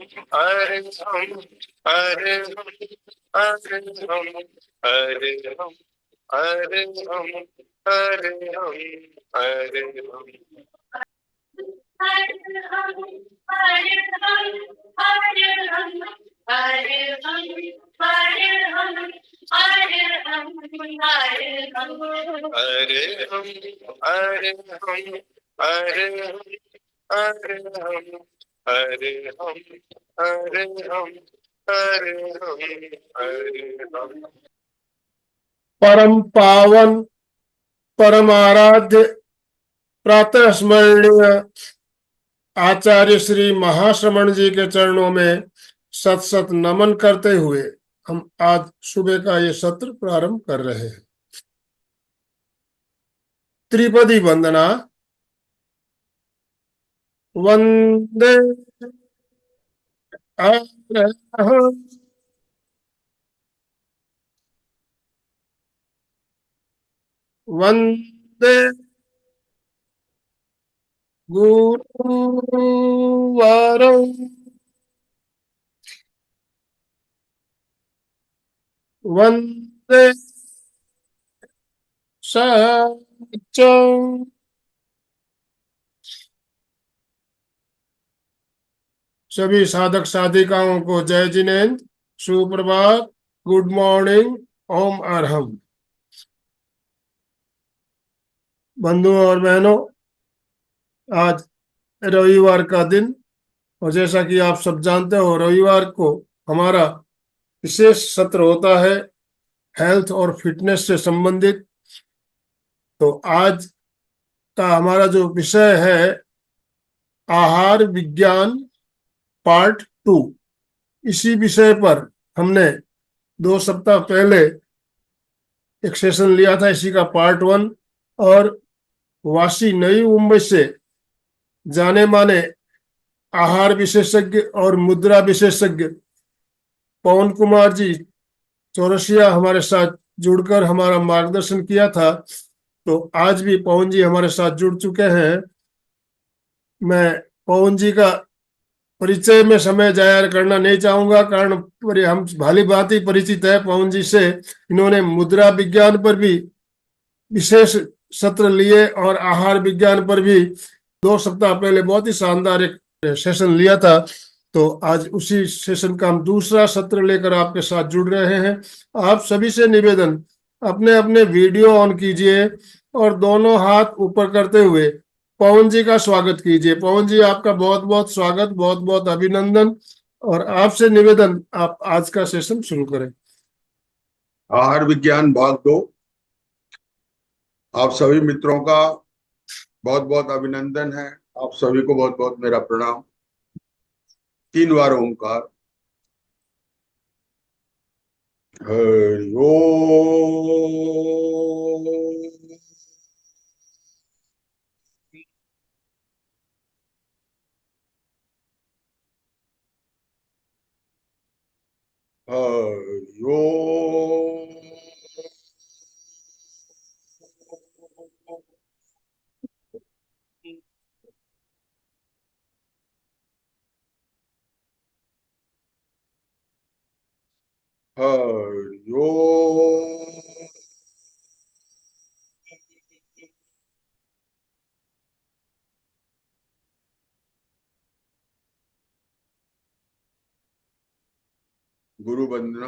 हरे हम, हरे हम, हरे हम, हरे हम, हरे हम, हरे हम, हरे हम। हरे हम, हरे हम, हरे हम, हरे हम, हरे हम, हरे हम, हरे हम, हरे हम। परम पावन परम आराध्य प्रातः स्मरणीय आचार्य श्री महाश्रमण जी के चरणों में सत सत नमन करते हुए हम आज सुबह का ये सत्र प्रारंभ कर रहे हैं। त्रिपदी वंदना। वंदे अरहं वंदे गुरुवरं वंदे सहचं सभी साधक साधिकाओं को जय जिनेन्द्र, सुप्रभात, गुड मॉर्निंग, ओम अरहम। बंधुओं और बहनों, आज रविवार का दिन और जैसा कि आप सब जानते हो रविवार को हमारा विशेष सत्र होता है हेल्थ और फिटनेस से संबंधित। तो आज का हमारा जो विषय है आहार विज्ञान पार्ट 2। इसी विषय पर हमने 2 सप्ताह पहले एक सेशन लिया था, इसी का पार्ट 1। और वाशी नई मुंबई से जाने माने आहार विशेषज्ञ और मुद्रा विशेषज्ञ पवन कुमार जी चौरसिया हमारे साथ जुड़कर हमारा मार्गदर्शन किया था। तो आज भी पवन जी हमारे साथ जुड़ चुके हैं। मैं पवन जी का परिचय में समय जाया करना नहीं चाहूंगा, कारण हम भाली भांति परिचित है पवन जी से। इन्होंने मुद्रा विज्ञान पर भी विशेष सत्र लिए और आहार विज्ञान पर भी 2 सप्ताह पहले बहुत ही शानदार एक सेशन लिया था। तो आज उसी सेशन का हम दूसरा सत्र लेकर आपके साथ जुड़ रहे हैं। आप सभी से निवेदन, अपने अपने वीडियो ऑन कीजिए और दोनों हाथ ऊपर करते हुए पवन जी का स्वागत कीजिए। पवन जी, आपका बहुत बहुत स्वागत, बहुत बहुत अभिनंदन। और आपसे निवेदन, आप आज का सेशन शुरू करें। आहार विज्ञान भाग 2। आप सभी मित्रों का बहुत बहुत अभिनंदन है। आप सभी को बहुत बहुत मेरा प्रणाम। 3 बार ओंकार। हरि ओम। हरि ओम। हरि ओम। गुरु वंदना।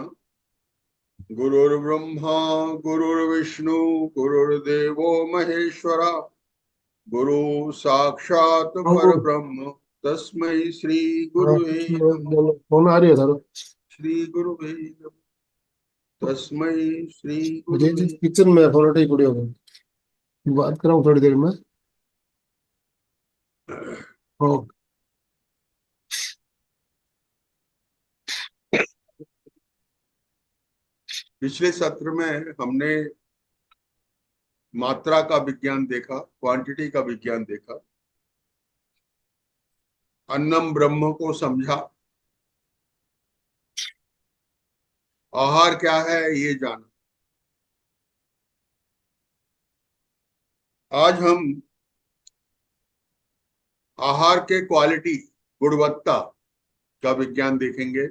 गुरुर्ब्रह्मा गुरुर्विष्णु गुरुर्देवो महेश्वरा, गुरु साक्षात परब्रह्म तस्मै श्री गुरुवे नमः। फोन आ रही है सर। श्री गुरुवे नमः। तस्मै श्री गुरुवे। किचन में फोन पड़ी होगी, बात कराऊं थोड़ी देर में। पिछले सत्र में हमने मात्रा का विज्ञान देखा, क्वांटिटी का विज्ञान देखा, अन्नम ब्रह्म को समझा, आहार क्या है ये जाना। आज हम आहार के क्वालिटी, गुणवत्ता का विज्ञान देखेंगे।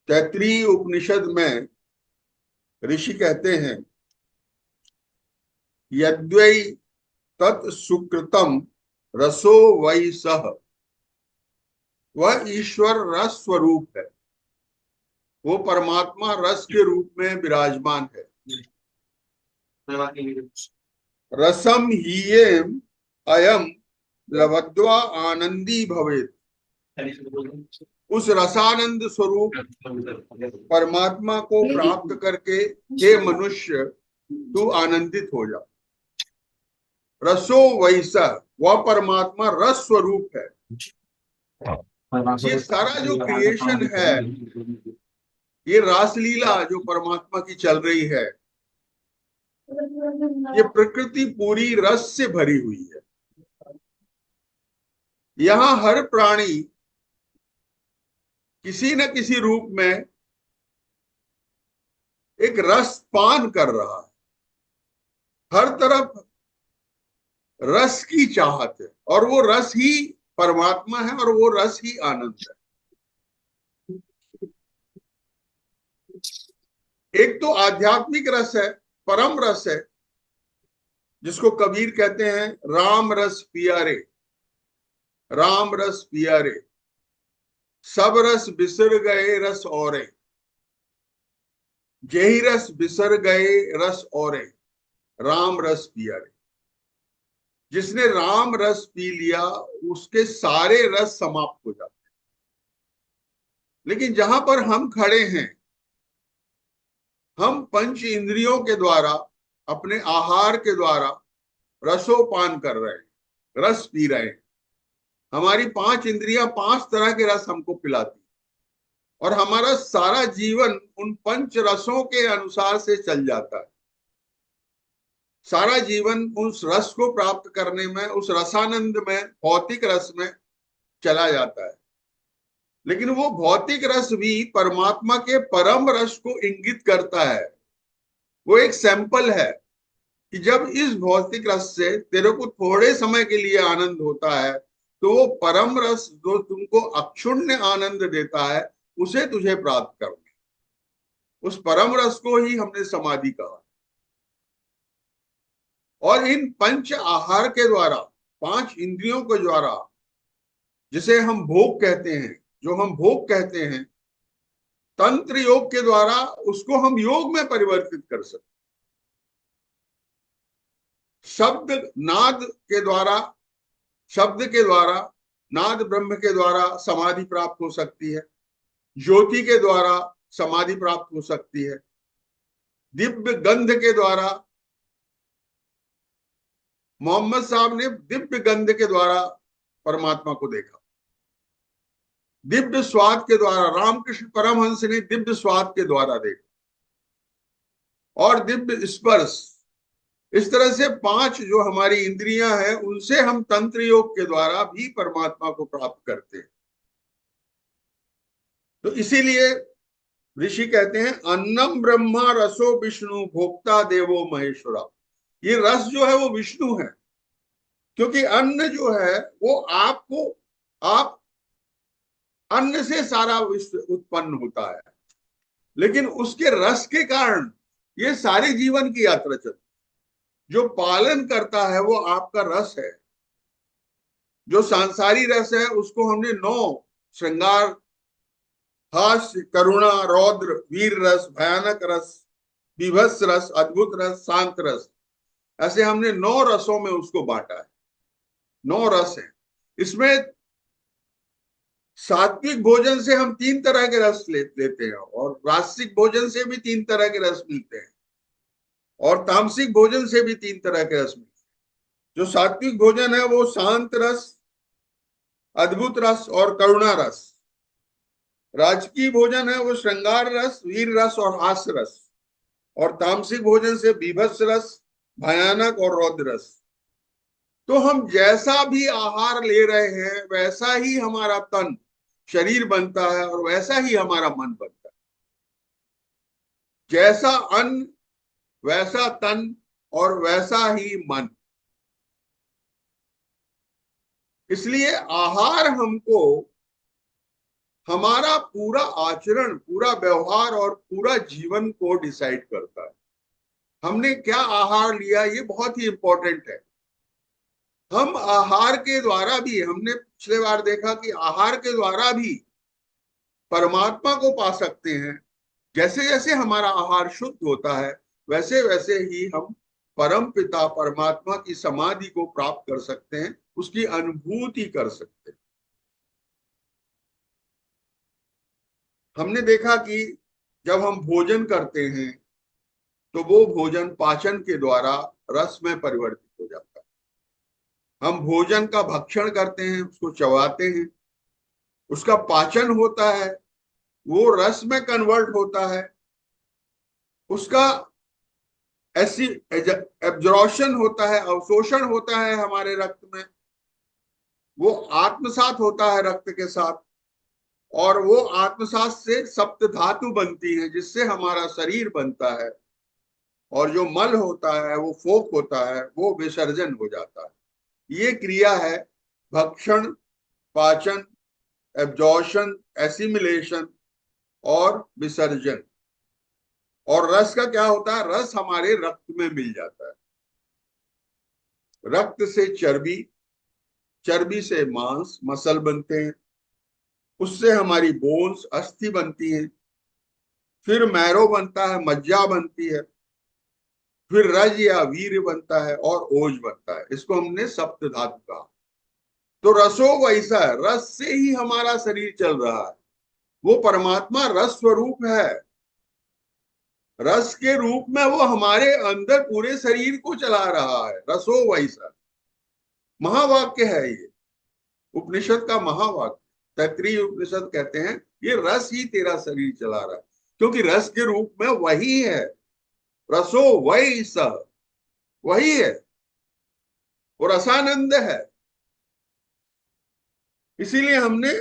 तैत्तिरीय उपनिषद में ऋषि कहते हैं, यद्वै तत् सुकृतम रसो वै सह, वह ईश्वर रस स्वरूप है, वो परमात्मा रस के रूप में विराजमान है। रसम हीयेम अयम लब्ध्वा आनंदी भवेत्, उस रसानंद स्वरूप परमात्मा को प्राप्त करके हे मनुष्य तू आनंदित हो जा। रसो वैसा, वह परमात्मा रस स्वरूप है। ये सारा जो क्रिएशन है, ये रासलीला जो परमात्मा की चल रही है, ये प्रकृति पूरी रस से भरी हुई है। यहाँ हर प्राणी किसी न किसी रूप में एक रस पान कर रहा है। हर तरफ रस की चाहत है, और वो रस ही परमात्मा है, और वो रस ही आनंद है। एक तो आध्यात्मिक रस है, परम रस है, जिसको कबीर कहते हैं राम रस पिया रे, राम रस पिया रे, सब रस बिसर गए रस औरे, जेहि रस बिसर गए रस औरे, राम रस पिया रे। जिसने राम रस पी लिया उसके सारे रस समाप्त हो जाते हैं। लेकिन जहां पर हम खड़े हैं, हम पंच इंद्रियों के द्वारा, अपने आहार के द्वारा रसोपान कर रहे हैं, रस पी रहे हैं। हमारी पांच इंद्रियां पांच तरह के रस हमको पिलाती, और हमारा सारा जीवन उन पंच रसों के अनुसार से चल जाता है। सारा जीवन उस रस को प्राप्त करने में, उस रसानंद में, भौतिक रस में चला जाता है। लेकिन वो भौतिक रस भी परमात्मा के परम रस को इंगित करता है। वो एक सैंपल है कि जब इस भौतिक रस से तेरे को थोड़े समय के लिए आनंद होता है, तो वो परम रस जो तुमको अक्षुण्य आनंद देता है, उसे तुझे प्राप्त करना। उस परम रस को ही हमने समाधि कहा। और इन पंच आहार के द्वारा, पांच इंद्रियों के द्वारा, जिसे हम भोग कहते हैं, जो हम भोग कहते हैं, तंत्र योग के द्वारा उसको हम योग में परिवर्तित कर सकते। शब्द नाद के द्वारा, शब्द के द्वारा, नाद ब्रह्म के द्वारा समाधि प्राप्त हो सकती है। ज्योति के द्वारा समाधि प्राप्त हो सकती है। दिव्य गंध के द्वारा, मोहम्मद साहब ने दिव्य गंध के द्वारा परमात्मा को देखा। दिव्य स्वाद के द्वारा रामकृष्ण परमहंस ने दिव्य स्वाद के द्वारा देखा, और दिव्य स्पर्श। इस तरह से पांच जो हमारी इंद्रियां हैं, उनसे हम तंत्र योग के द्वारा भी परमात्मा को प्राप्त करते हैं। तो इसीलिए ऋषि कहते हैं अन्नम ब्रह्मा रसो विष्णु भोक्ता देवो महेश्वरा। ये रस जो है वो विष्णु है, क्योंकि अन्न जो है वो आपको, आप अन्न से सारा विश्व उत्पन्न होता है। लेकिन उसके रस के कारण ये सारे जीवन की यात्रा चलती। जो पालन करता है वो आपका रस है। जो सांसारी रस है उसको हमने 9 श्रृंगार, हास्य, करुणा, रौद्र, वीर रस, भयानक रस, बीभत्स रस, अद्भुत रस, शांत रस, ऐसे हमने 9 रसों में उसको बांटा है। 9 रस है। इसमें सात्विक भोजन से हम 3 तरह के रस लेते हैं, और रासिक भोजन से भी 3 तरह के रस मिलते हैं, और तामसिक भोजन से भी 3 तरह के रस मिलते हैं। जो सात्विक भोजन है वो शांत रस, अद्भुत रस और करुणा रस। राजकीय भोजन है वो श्रृंगार रस, वीर रस और हास्य रस। और तामसिक भोजन से बीभत्स रस, भयानक और रौद्र रस। तो हम जैसा भी आहार ले रहे हैं वैसा ही हमारा तन, शरीर बनता है, और वैसा ही हमारा मन बनता है। जैसा अन्न वैसा तन और वैसा ही मन। इसलिए आहार हमको हमारा पूरा आचरण, पूरा व्यवहार और पूरा जीवन को डिसाइड करता है। हमने क्या आहार लिया ये बहुत ही इंपॉर्टेंट है। हम आहार के द्वारा भी, हमने पिछले बार देखा कि आहार के द्वारा भी परमात्मा को पा सकते हैं। जैसे जैसे हमारा आहार शुद्ध होता है वैसे वैसे ही हम परम पिता परमात्मा की समाधि को प्राप्त कर सकते हैं, उसकी अनुभूति कर सकते हैं। हमने देखा कि जब हम भोजन करते हैं तो वो भोजन पाचन के द्वारा रस में परिवर्तित हो जाता है। हम भोजन का भक्षण करते हैं, उसको चबाते हैं, उसका पाचन होता है, वो रस में कन्वर्ट होता है, उसका ऐसी एब्जॉर्प्शन होता है, अवशोषण होता है हमारे रक्त में, वो आत्मसात होता है रक्त के साथ, और वो आत्मसात से सप्त धातु बनती है जिससे हमारा शरीर बनता है, और जो मल होता है वो फोक होता है, वो विसर्जन हो जाता है। ये क्रिया है भक्षण, पाचन, एब्जॉर्प्शन, एसिमिलेशन और विसर्जन। और रस का क्या होता है? रस हमारे रक्त में मिल जाता है। रक्त से चर्बी, चर्बी से मांस, मसल बनते हैं, उससे हमारी बोन्स, अस्थि बनती है, फिर मैरो बनता है, मज्जा बनती है, फिर रज या वीर बनता है और ओज बनता है। इसको हमने सप्त धातु कहा। तो रसो वैसा है, रस से ही हमारा शरीर चल रहा है। वो परमात्मा रस स्वरूप है, रस के रूप में वो हमारे अंदर पूरे शरीर को चला रहा है। रसो वैसा महावाक्य है, ये उपनिषद का महावाक्य। तैत्तिरीय उपनिषद कहते हैं ये रस ही तेरा शरीर चला रहा है, क्योंकि रस के रूप में वही है। रसो वैसा, वही है, वो रसानंद है। इसीलिए हमने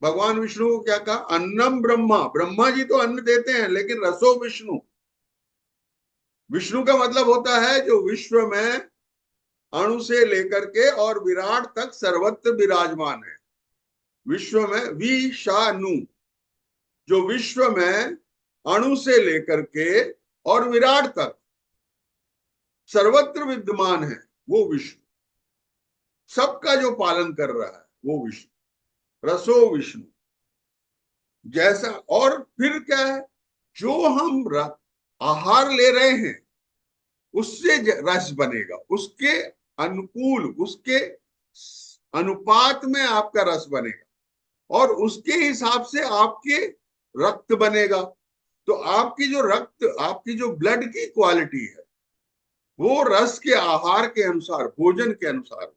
भगवान विष्णु को क्या कहा? अन्नम ब्रह्मा। ब्रह्मा जी तो अन्न देते हैं, लेकिन रसो विष्णु। विष्णु का मतलब होता है जो विश्व में अणु से लेकर के और विराट तक सर्वत्र विराजमान है। विश्व में विषाणु, जो विश्व में अणु से लेकर के और विराट तक सर्वत्र विद्यमान है, वो विष्णु। सबका जो पालन कर रहा है वो विष्णु, रसो विष्णु। जैसा, और फिर क्या है? जो हम आहार ले रहे हैं उससे रस बनेगा, उसके अनुकूल, उसके अनुपात में आपका रस बनेगा, और उसके हिसाब से आपके रक्त बनेगा। तो आपकी जो रक्त, आपकी जो ब्लड की क्वालिटी है वो रस के आहार के अनुसार, भोजन के अनुसार,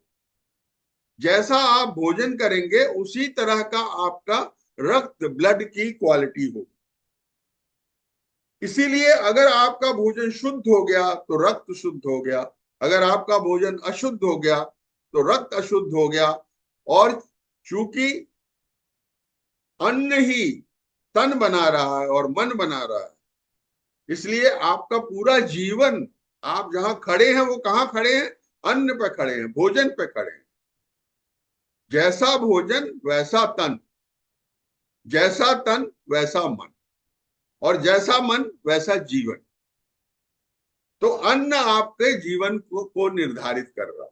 जैसा आप भोजन करेंगे उसी तरह का आपका रक्त, ब्लड की क्वालिटी होगी। इसीलिए अगर आपका भोजन शुद्ध हो गया तो रक्त शुद्ध हो गया, अगर आपका भोजन अशुद्ध हो गया तो रक्त अशुद्ध हो गया। और चूंकि अन्न ही तन बना रहा है और मन बना रहा है, इसलिए आपका पूरा जीवन, आप जहां खड़े हैं वो कहां खड़े हैं? अन्न पे खड़े हैं, भोजन पे खड़े हैं। जैसा भोजन वैसा तन, जैसा तन वैसा मन, और जैसा मन वैसा जीवन। तो अन्न आपके जीवन को निर्धारित कर रहा है।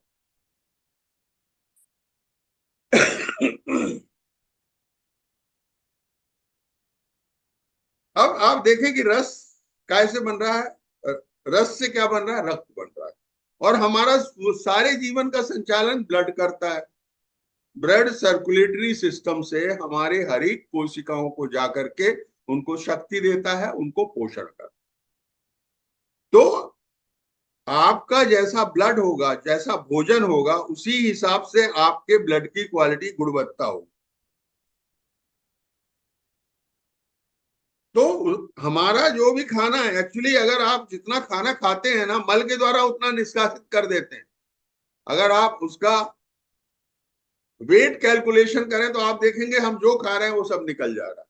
अब आप देखें कि रस कैसे बन रहा है। रस से क्या बन रहा है? रक्त बन रहा है। और हमारा सारे जीवन का संचालन ब्लड करता है। ब्लड सर्कुलेटरी सिस्टम से हमारे हर एक कोशिकाओं को जाकर के उनको शक्ति देता है, उनको पोषण करता है। तो आपका जैसा ब्लड होगा, जैसा भोजन होगा, उसी हिसाब से आपके ब्लड की क्वालिटी, गुणवत्ता होगी। तो हमारा जो भी खाना है, एक्चुअली अगर आप जितना खाना खाते हैं ना, मल के द्वारा उतना निष्कासित कर देते हैं। अगर आप उसका वेट कैलकुलेशन करें तो आप देखेंगे हम जो खा रहे हैं वो सब निकल जा रहा है।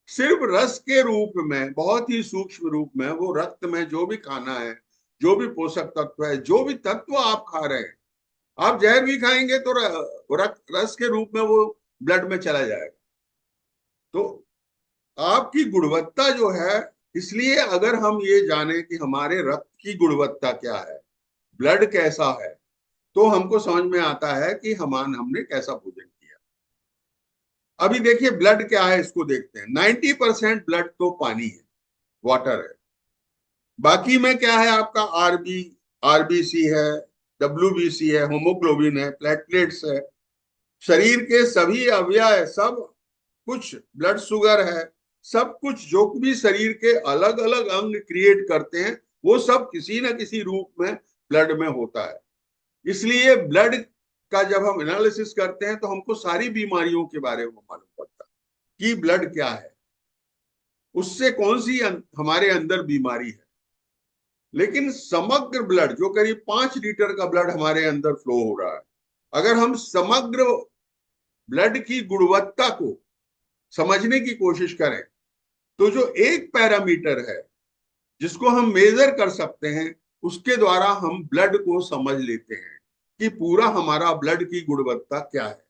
सिर्फ रस के रूप में, बहुत ही सूक्ष्म रूप में, वो रक्त में जो भी खाना है, जो भी पोषक तत्व है, जो भी तत्व आप खा रहे हैं, आप जहर भी खाएंगे तो रस के रूप में वो ब्लड में चला जाएगा। तो आपकी गुणवत्ता जो है, इसलिए अगर हम ये जाने कि हमारे रक्त की गुणवत्ता क्या है, ब्लड कैसा है, तो हमको समझ में आता है कि हमने कैसा भोजन किया। अभी देखिए ब्लड क्या है, इसको देखते हैं। 90% ब्लड तो पानी है, वाटर है। बाकी में क्या है आपका? आरबीसी है, डब्ल्यूबीसी है, होमोग्लोबिन है, प्लेटलेट्स है, शरीर के सभी अवयव है, सब कुछ, ब्लड शुगर है, सब कुछ जो भी शरीर के अलग अलग अंग क्रिएट करते हैं, वो सब किसी न किसी रूप में ब्लड में होता है। इसलिए ब्लड का जब हम एनालिसिस करते हैं तो हमको सारी बीमारियों के बारे में मालूम पड़ता है कि ब्लड क्या है, उससे कौन सी हमारे अंदर बीमारी है। लेकिन समग्र ब्लड, जो करीब 5 लीटर का ब्लड हमारे अंदर फ्लो हो रहा है, अगर हम समग्र ब्लड की गुणवत्ता को समझने की कोशिश करें तो जो एक पैरामीटर है जिसको हम मेजर कर सकते हैं, उसके द्वारा हम ब्लड को समझ लेते हैं कि पूरा हमारा ब्लड की गुणवत्ता क्या है।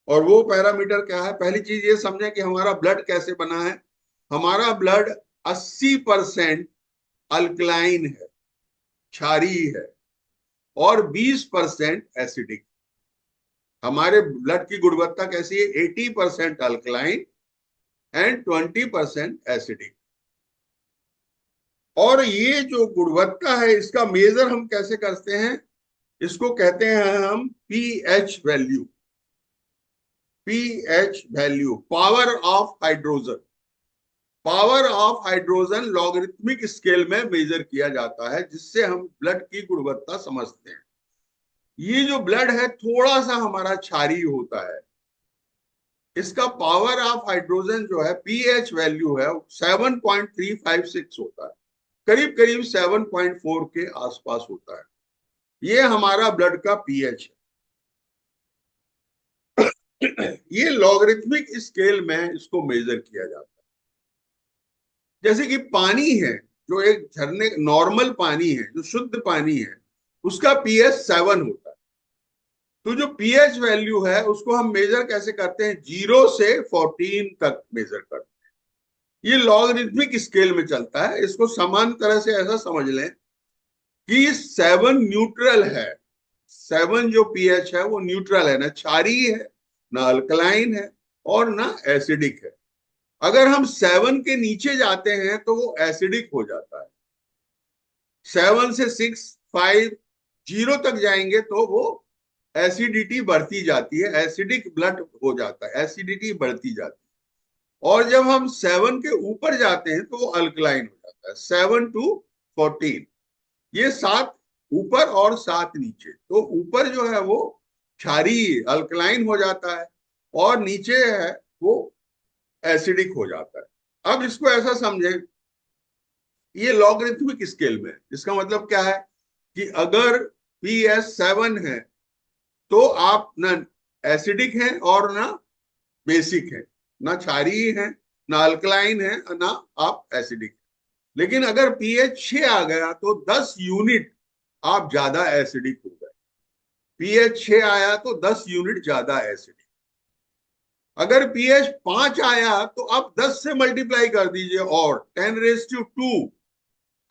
और वो पैरामीटर क्या है? पहली चीज ये समझें कि हमारा ब्लड कैसे बना है। हमारा ब्लड 80% अल्कलाइन है, क्षारीय है, और 20% एसिडिक। हमारे ब्लड की गुणवत्ता कैसी है? 80% अल्कलाइन एंड 20% एसिडिक। और ये जो गुणवत्ता है, इसका मेजर हम कैसे करते हैं? इसको कहते हैं हम pH value. PH value, power of hydrogen. Power of hydrogen logarithmic scale में मेजर किया जाता है, जिससे हम ब्लड की गुणवत्ता समझते हैं। ये जो ब्लड है थोड़ा सा हमारा क्षारीय होता है, इसका पावर ऑफ हाइड्रोजन जो है, पीएच वैल्यू है 7.356 होता है, करीब करीब 7.4 के आसपास होता है। ये हमारा ब्लड का पीएच है। ये लॉगरिथमिक स्केल में इसको मेजर किया जाता है। जैसे कि पानी है, जो एक झरने, नॉर्मल पानी है, जो शुद्ध पानी है, उसका पीएच 7 होता है। तो जो पीएच वैल्यू है उसको हम मेजर कैसे करते हैं? 0 से 14 तक मेजर करते हैं। ये लॉगरिथमिक स्केल में चलता है। इसको समान तरह से ऐसा समझ लें कि 7 न्यूट्रल है। 7 जो पीएच है वो न्यूट्रल है, ना क्षारीय है, ना अल्कलाइन है, और ना एसिडिक है। अगर हम 7 के नीचे जाते हैं तो वो एसिडिक हो जाता है। 7 से 6, 5, 0 तक जाएंगे तो वो एसिडिटी बढ़ती जाती है, एसिडिक ब्लड हो जाता है, एसिडिटी बढ़ती जाती है। और जब हम 7 के ऊपर जाते हैं तो वो अल्कलाइन हो जाता है। 7 to 14, ये 7 ऊपर और 7 नीचे। तो ऊपर जो है वो क्षारीय अल्कलाइन हो जाता है, और नीचे है वो एसिडिक हो जाता है। अब इसको ऐसा समझें, ये लॉगरिथमिक स्केल में, इसका मतलब क्या है कि अगर पीएच 7 है तो आप ना एसिडिक हैं और ना बेसिक है, ना क्षारीय है, ना अल्कलाइन है, ना आप एसिडिक। लेकिन अगर पीएच 6 आ गया तो 10 यूनिट आप ज्यादा एसिडिक हो गए। पीएच 6 आया तो 10 यूनिट ज्यादा एसिडिक। अगर पीएच 5 आया तो आप 10 से मल्टीप्लाई कर दीजिए, और 10⁻²,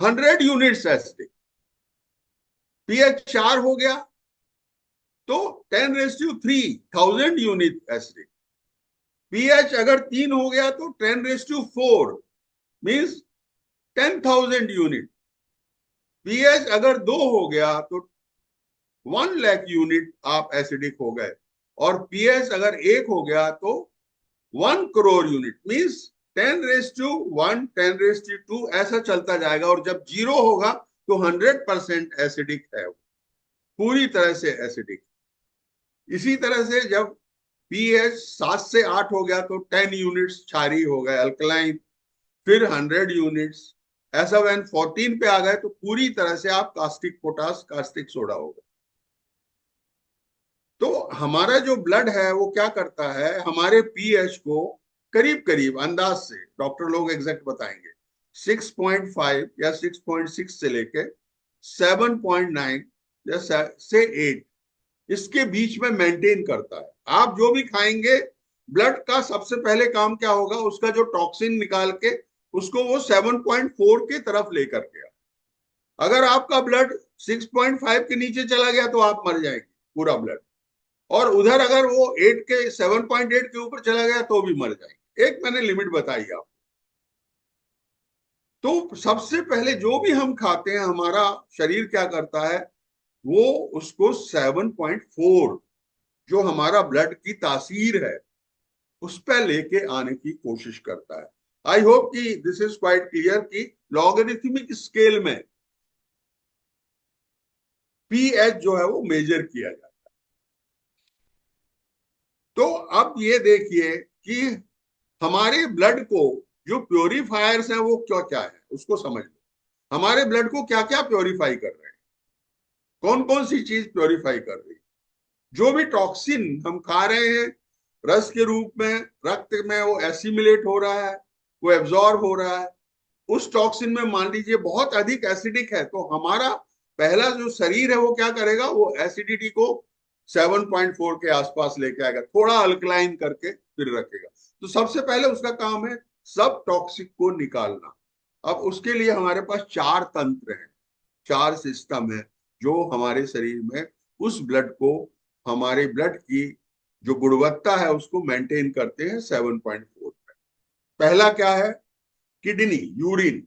100 यूनिट्स एसिडिक। पीएच 4 हो गया तो 10⁻³ 1000 यूनिट एसिडिक। पीएच अगर 3 हो गया तो 10⁻⁴ मीन्स 10,000 यूनिट। पीएच अगर 2 हो गया तो 1 लाख यूनिट आप एसिडिक हो गए। और पीएच अगर 1 हो गया तो 1 करोड़ यूनिट मीन्स 10⁻⁴, 10⁻², ऐसा चलता जाएगा। और जब 0 होगा तो 100% एसिडिक है, पूरी तरह से एसिडिक। इसी तरह से जब पीएच 7 से 8 हो गया तो 10 यूनिट्स क्षारीय हो गए, अल्कलाइन, फिर 100 यूनिट्स। ऐसा व्हेन 14 पे आ गए तो पूरी तरह से आप कास्टिक पोटास, कास्टिक सोडा हो गए। तो हमारा जो ब्लड है वो क्या करता है, हमारे पीएच को करीब करीब अंदाज से, डॉक्टर लोग एग्जैक्ट बताएंगे, 6.5 या 6.6 से लेके 7.9 या से 8, इसके बीच में मेंटेन करता है। आप जो भी खाएंगे, ब्लड का सबसे पहले काम क्या होगा, उसका जो टॉक्सिन निकाल के उसको वो 7.4 के तरफ लेकर के। अगर आपका ब्लड 6.5 के नीचे चला गया तो आप मर जाएंगे पूरा ब्लड, और उधर अगर वो 8 के 7.8 के ऊपर चला गया तो भी मर जाएंगे। एक मैंने लिमिट बताई आपको। तो सबसे पहले जो भी हम खाते हैं, हमारा शरीर क्या करता है, वो उसको 7.4 जो हमारा ब्लड की तासीर है उस पर लेके आने की कोशिश करता है। आई होप कि दिस इज क्वाइट क्लियर कि लॉगरिथमिक स्केल में पीएच जो है वो मेजर किया जाता है। तो अब ये देखिए कि हमारे ब्लड को जो प्योरीफायर्स हैं वो क्या क्या है, उसको समझ लो। हमारे ब्लड को क्या क्या प्योरीफाई कर रहे हैं, कौन कौन सी चीज प्योरीफाई कर रही है। जो भी टॉक्सिन हम खा रहे हैं रस के रूप में, रक्त में वो एसिमिलेट हो रहा है, वो एब्जॉर्ब हो रहा है। उस टॉक्सिन में मान लीजिए बहुत अधिक एसिडिक है, तो हमारा पहला जो शरीर है वो क्या करेगा, वो एसिडिटी को 7.4 के आसपास लेके आएगा, थोड़ा अल्कलाइन करके फिर रखेगा। तो सबसे पहले उसका काम है सब टॉक्सिक को निकालना। अब उसके लिए हमारे पास 4 तंत्र हैं, 4 सिस्टम है जो हमारे शरीर में उस ब्लड को, हमारे ब्लड की जो गुणवत्ता है उसको मेंटेन करते हैं 7.4 पे। पहला क्या है, किडनी, यूरिन।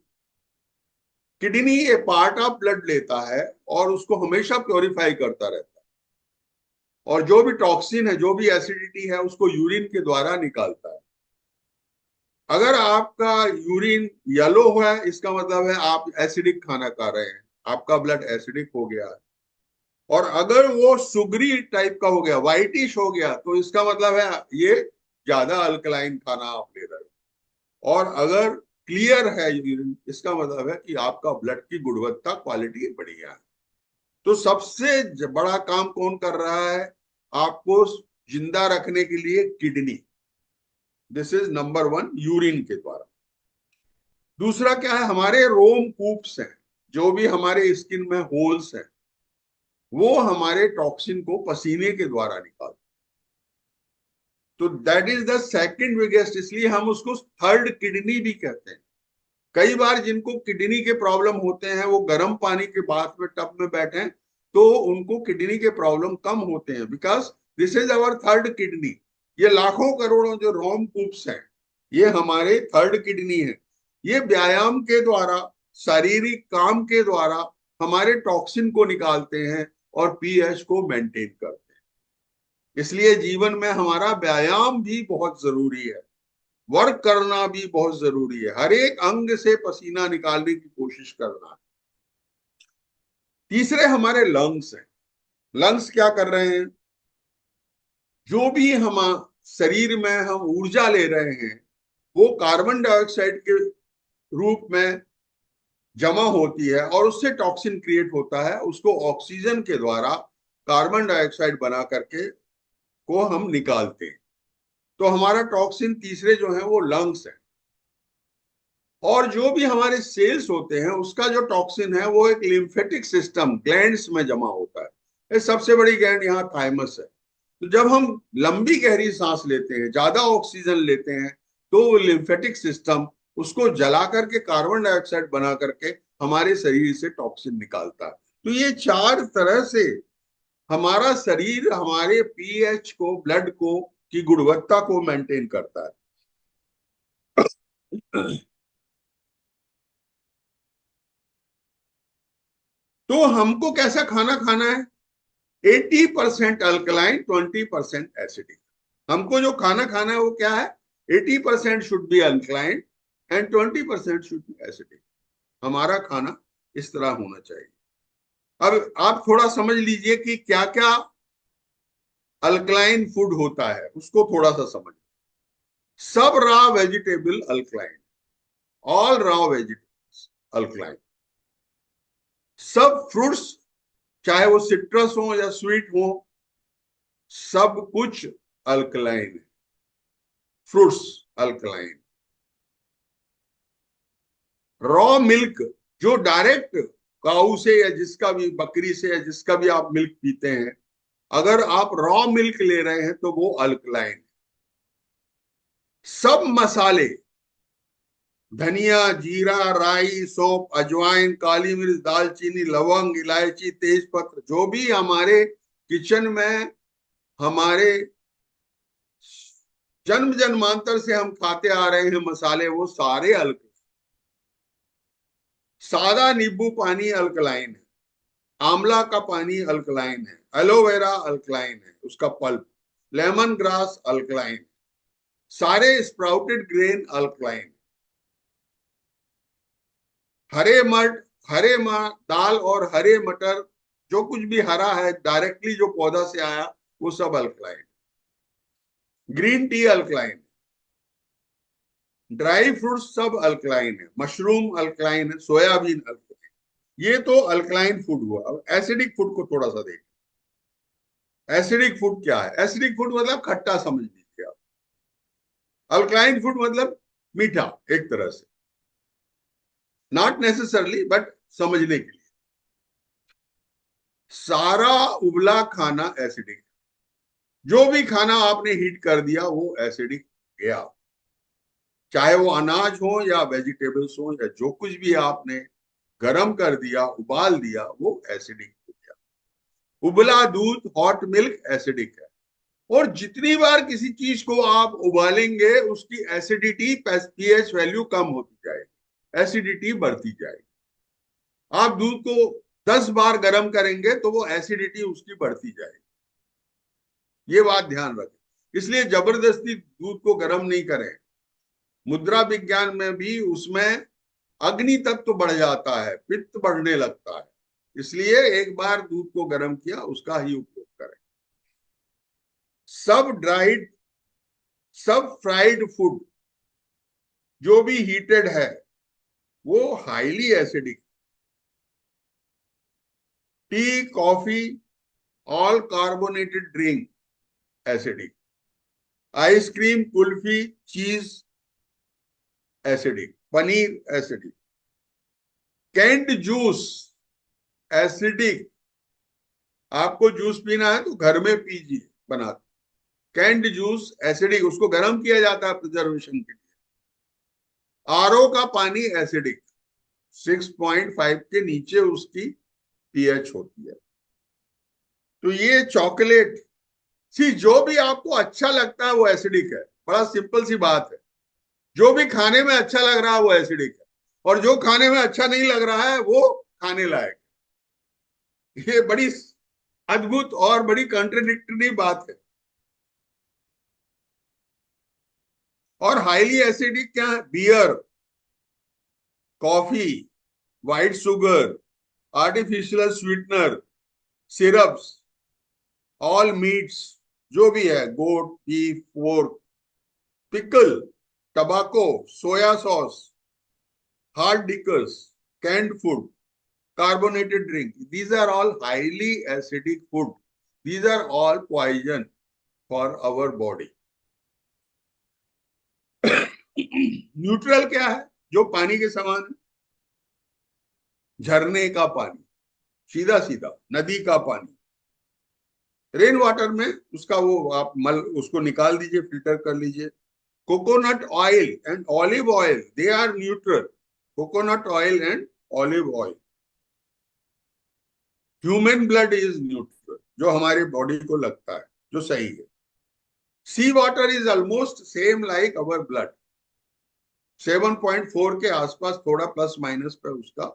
किडनी ये पार्ट ऑफ ब्लड लेता है और उसको हमेशा प्योरीफाई करता रहता है, और जो भी टॉक्सिन है, जो भी एसिडिटी है, उसको यूरिन के द्वारा निकालता है। अगर आपका यूरिन येलो हुआ है, इसका मतलब है आप एसिडिक खाना खा रहे हैं, आपका ब्लड एसिडिक हो गया है। और अगर वो सुगरी टाइप का हो गया, व्हाइटिश हो गया, तो इसका मतलब है ये ज्यादा अल्कलाइन खाना आप ले रहे हो। और अगर क्लियर है यूरिन, इसका मतलब है कि आपका ब्लड की गुणवत्ता, क्वालिटी बढ़िया है। तो सबसे बड़ा काम कौन कर रहा है आपको जिंदा रखने के लिए, kidney. This is number 1, urine के द्वारा। दूसरा क्या है, हमारे रोम कूप्स हैं, जो भी हमारे स्किन में होल्स हैं, वो हमारे टॉक्सिन को पसीने के द्वारा निकालते। तो that is the second biggest, इसलिए हम उसको थर्ड किडनी भी कहते हैं। कई बार जिनको किडनी के प्रॉब्लम होते हैं, वो गर्म पानी के बाथ में टब में बैठे, तो उनको किडनी के प्रॉब्लम कम होते हैं, because this is our third kidney. ये लाखों करोड़ों जो रोम कूप्स हैं, ये हमारे थर्ड किडनी है। ये व्यायाम के द्वारा, शारीरिक काम के द्वारा हमारे टॉक्सिन को निकालते हैं और पीएच को मेंटेन करते हैं। इसलिए जीवन में हमारा व्यायाम भी बहुत जरूरी है, वर्क करना भी बहुत जरूरी है, हर एक अंग से पसीना निकालने की कोशिश करना है। तीसरे हमारे लंग्स हैं। लंग्स क्या कर रहे हैं, जो भी हम शरीर में हम ऊर्जा ले रहे हैं वो कार्बन डाइऑक्साइड के रूप में जमा होती है और उससे टॉक्सिन क्रिएट होता है। उसको ऑक्सीजन के द्वारा कार्बन डाइऑक्साइड बना करके को हम निकालते हैं। तो हमारा टॉक्सिन तीसरे जो है वो लंग्स है। और जो भी हमारे सेल्स होते हैं उसका जो टॉक्सिन है वो एक लिम्फेटिक सिस्टम, ग्लैंड्स में जमा होता है। ये सबसे बड़ी ग्लैंड यहाँ थाइमस है। तो जब हम लंबी गहरी सांस लेते हैं, ज्यादा ऑक्सीजन लेते हैं, तो लिम्फेटिक सिस्टम उसको जला करके कार्बन डाइऑक्साइड बना करके हमारे शरीर से टॉक्सिन निकालता है। तो ये 4 तरह से हमारा शरीर हमारे पीएच को, ब्लड को की गुणवत्ता को मेंटेन करता है। तो हमको कैसा खाना खाना है, 80% अल्कलाइन, 20% एसिडिक। हमको जो खाना खाना है वो क्या है, 80% should be alkaline and 20% should be acidic. हमारा खाना इस तरह होना चाहिए। अब आप थोड़ा समझ लीजिए कि क्या क्या अल्कलाइन फूड होता है, उसको थोड़ा सा समझ। सब raw vegetable alkaline, all raw vegetables alkaline. सब फ्रूट्स, चाहे वो सिट्रस हो या स्वीट हो, सब कुछ अल्कलाइन है। Fruits alkaline. रॉ मिल्क, जो डायरेक्ट काऊ से या जिसका भी, बकरी से या जिसका भी आप मिल्क पीते हैं, अगर आप रॉ मिल्क ले रहे हैं तो वो अल्कलाइन। सब मसाले, धनिया, जीरा, राई, सौंफ, अजवाइन, काली मिर्च, दालचीनी, लवंग, इलायची, तेजपत्र, जो भी हमारे किचन में हमारे जन्म जन्मांतर से हम खाते आ रहे हैं मसाले, वो सारे अल्कलाइन। सादा नींबू पानी अल्कलाइन है, आंवला का पानी अल्कलाइन है, एलोवेरा अल्कलाइन है उसका पल्प, लेमन ग्रास अल्कलाइन, सारे स्प्राउटेड ग्रेन अल्कलाइन, हरे दाल और हरे मटर, जो कुछ भी हरा है डायरेक्टली जो पौधा से आया वो सब alkaline. Green tea alkaline, dry fruit सब अल्कलाइन है, मशरूम अल्कलाइन है, सोयाबीन अल्कलाइन। ये तो अल्कलाइन फूड हुआ। अब एसिडिक फूड को थोड़ा सा देखें। एसिडिक फूड क्या है? एसिडिक फूड मतलब खट्टा समझ लीजिए आप। अल्कलाइन फूड मतलब मीठा, एक तरह से, नॉट नेसेसरली बट समझने के लिए। सारा उबला खाना एसिडिक, जो भी खाना आपने हीट कर दिया वो एसिडिक गया, चाहे वो अनाज हो या वेजिटेबल्स हो या जो कुछ भी आपने गर्म कर दिया, उबाल दिया, वो एसिडिक हो गया। उबला दूध, हॉट मिल्क एसिडिक है। और जितनी बार किसी चीज को आप उबालेंगे उसकी एसिडिटी, पीएच वैल्यू कम होती जाएगी, एसिडिटी बढ़ती जाएगी। आप दूध को 10 बार गर्म करेंगे तो वो एसिडिटी उसकी बढ़ती जाएगी। ये बात ध्यान रखें। इसलिए जबरदस्ती दूध को गर्म नहीं करें। मुद्रा विज्ञान में भी उसमें अग्नि तत्व बढ़ जाता है, पित्त बढ़ने लगता है। इसलिए एक बार दूध को गर्म किया उसका ही उपयोग करें। सब फ्राइड फूड जो भी हीटेड है वो highly acidic. Tea, coffee, all carbonated drink acidic. Ice cream, kulfi, cheese acidic. Paneer acidic. Canned juice acidic. आपको जूस पीना है तो घर में पीजिए बना। कैंड जूस एसिडिक, उसको गर्म किया जाता है प्रिजर्वेशन के लिए। आरओ का पानी एसिडिक, 6.5 के नीचे उसकी पीएच होती है। तो ये चॉकलेट, जो भी आपको अच्छा लगता है वो एसिडिक है। बड़ा सिंपल सी बात है। जो भी खाने में अच्छा लग रहा है वो एसिडिक है, और जो खाने में अच्छा नहीं लग रहा है वो खाने लायक। ये बड़ी अद्भुत और बड़ी कॉन्ट्रडिक्टरी बात है। और हाईली एसिडिक क्या है? Beer, coffee, white sugar, artificial sweetener, syrups, all meats, जो भी है, goat, beef, pork, pickle, tobacco, soya sauce, hard liquors, canned food, carbonated drink, these are all highly acidic food. These are all poison for our body. Neutral क्या है? जो पानी के समान है। झरने का पानी, सीधा सीधा नदी का पानी। रेन वाटर में उसका वो आप उसको निकाल दीजिए, फिल्टर कर लीजिए। Coconut oil and olive oil, they are neutral. Coconut oil and olive oil. Human blood is neutral, जो हमारे बॉडी को लगता है, जो सही है। Sea water is almost same like our blood, 7.4 के आसपास, थोड़ा प्लस माइनस पे उसका।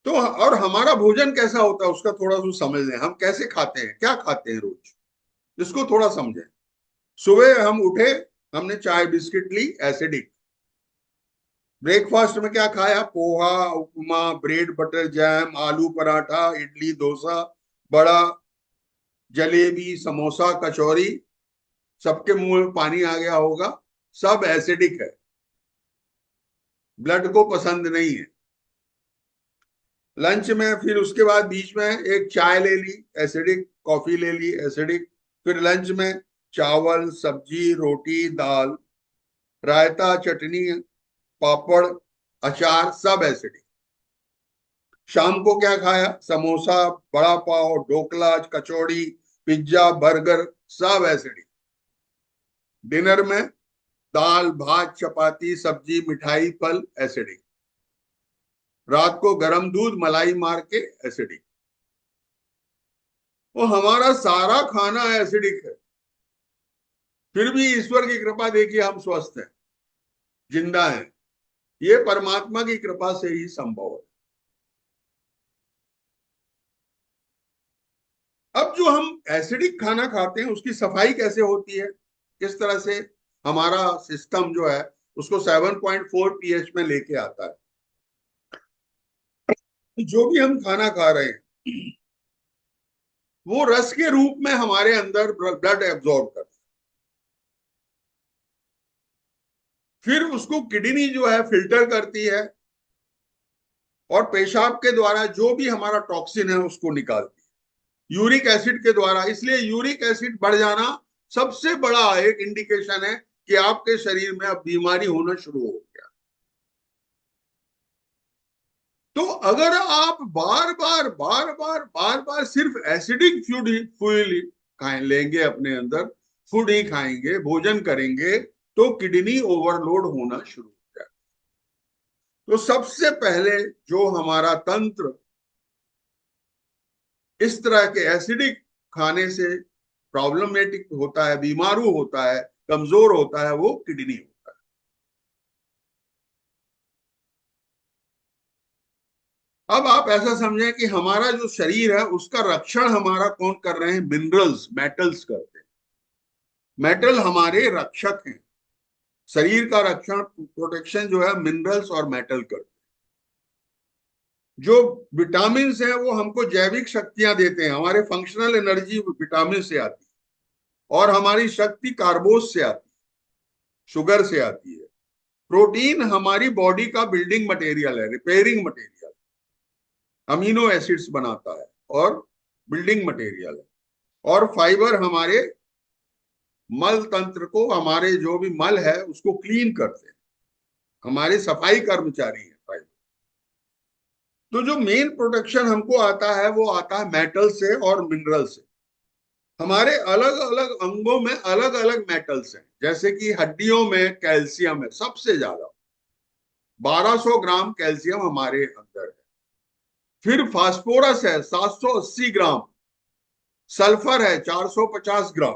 तो और हमारा भोजन कैसा होता है उसका थोड़ा सा समझ लें। हम कैसे खाते हैं, क्या खाते हैं रोज, इसको थोड़ा समझें। सुबह हम उठे, हमने चाय बिस्किट ली, एसिडिक। ब्रेकफास्ट में क्या खाया? पोहा, उपमा, ब्रेड बटर जैम, आलू पराठा, इडली, डोसा, बड़ा, जलेबी, समोसा, कचौरी, सबके मुंह में पानी आ गया होगा। सब एसिडिक है, ब्लड को पसंद नहीं है। लंच में फिर उसके बाद बीच में एक चाय ले ली, एसिडिक। कॉफी ले ली, एसिडिक। फिर लंच में चावल, सब्जी, रोटी, दाल, रायता, चटनी, पापड़, अचार, सब एसिडिक। शाम को क्या खाया? समोसा, बड़ा पाव, ढोकला, कचौड़ी, पिज्जा, बर्गर, सब एसिडिक। डिनर में दाल, भात, चपाती, सब्जी, मिठाई, फल, एसिडिक। रात को गरम दूध, मलाई मार के, एसिडिक। वो हमारा सारा खाना एसिडिक है, फिर भी ईश्वर की कृपा देखिए हम स्वस्थ हैं, जिंदा हैं। ये परमात्मा की कृपा से ही संभव है। अब जो हम एसिडिक खाना खाते हैं उसकी सफाई कैसे होती है, किस तरह से हमारा सिस्टम जो है उसको 7.4 pH में लेके आता है। जो भी हम खाना खा रहे हैं वो रस के रूप में हमारे अंदर ब्लड एब्जॉर्ब करता है, फिर उसको किडनी जो है फिल्टर करती है और पेशाब के द्वारा जो भी हमारा टॉक्सिन है उसको निकालती है, यूरिक एसिड के द्वारा। इसलिए यूरिक एसिड बढ़ जाना सबसे बड़ा एक इंडिकेशन है कि आपके शरीर में अब बीमारी होना शुरू हो गया। तो अगर आप बार बार बार बार बार बार सिर्फ एसिडिक फूड खाएं लेंगे, अपने अंदर फूड ही खाएंगे, भोजन करेंगे, तो किडनी ओवरलोड होना शुरू हो जाए। तो सबसे पहले जो हमारा तंत्र इस तरह के एसिडिक खाने से प्रॉब्लमेटिक होता है, बीमारू होता है, कमजोर होता है, वो किडनी होता है। अब आप ऐसा समझें कि हमारा जो शरीर है उसका रक्षण हमारा कौन कर रहे हैं? मिनरल्स, मेटल्स करते हैं। मेटल हमारे रक्षक हैं। शरीर का रक्षण, प्रोटेक्शन जो है मिनरल्स और मेटल करते हैं। जो विटामिन हैं वो हमको जैविक शक्तियां देते हैं, हमारे फंक्शनल एनर्जी विटामिन से आती है, और हमारी शक्ति कार्बोज से आती है, शुगर से आती है। प्रोटीन हमारी बॉडी का बिल्डिंग मटेरियल है, रिपेयरिंग मटेरियल, अमीनो एसिड्स बनाता है और बिल्डिंग मटेरियल है। और फाइबर हमारे मल तंत्र को, हमारे जो भी मल है उसको क्लीन करते हैं, हमारे सफाई कर्मचारी है फाइबर। तो जो मेन प्रोटेक्शन हमको आता है वो आता है मेटल से और मिनरल से। हमारे अलग अलग अंगों में अलग अलग मेटल्स हैं, जैसे कि हड्डियों में कैल्शियम है सबसे ज्यादा, 1200 ग्राम कैल्शियम हमारे अंदर है। फिर फास्फोरस है 780 ग्राम, सल्फर है 450 ग्राम।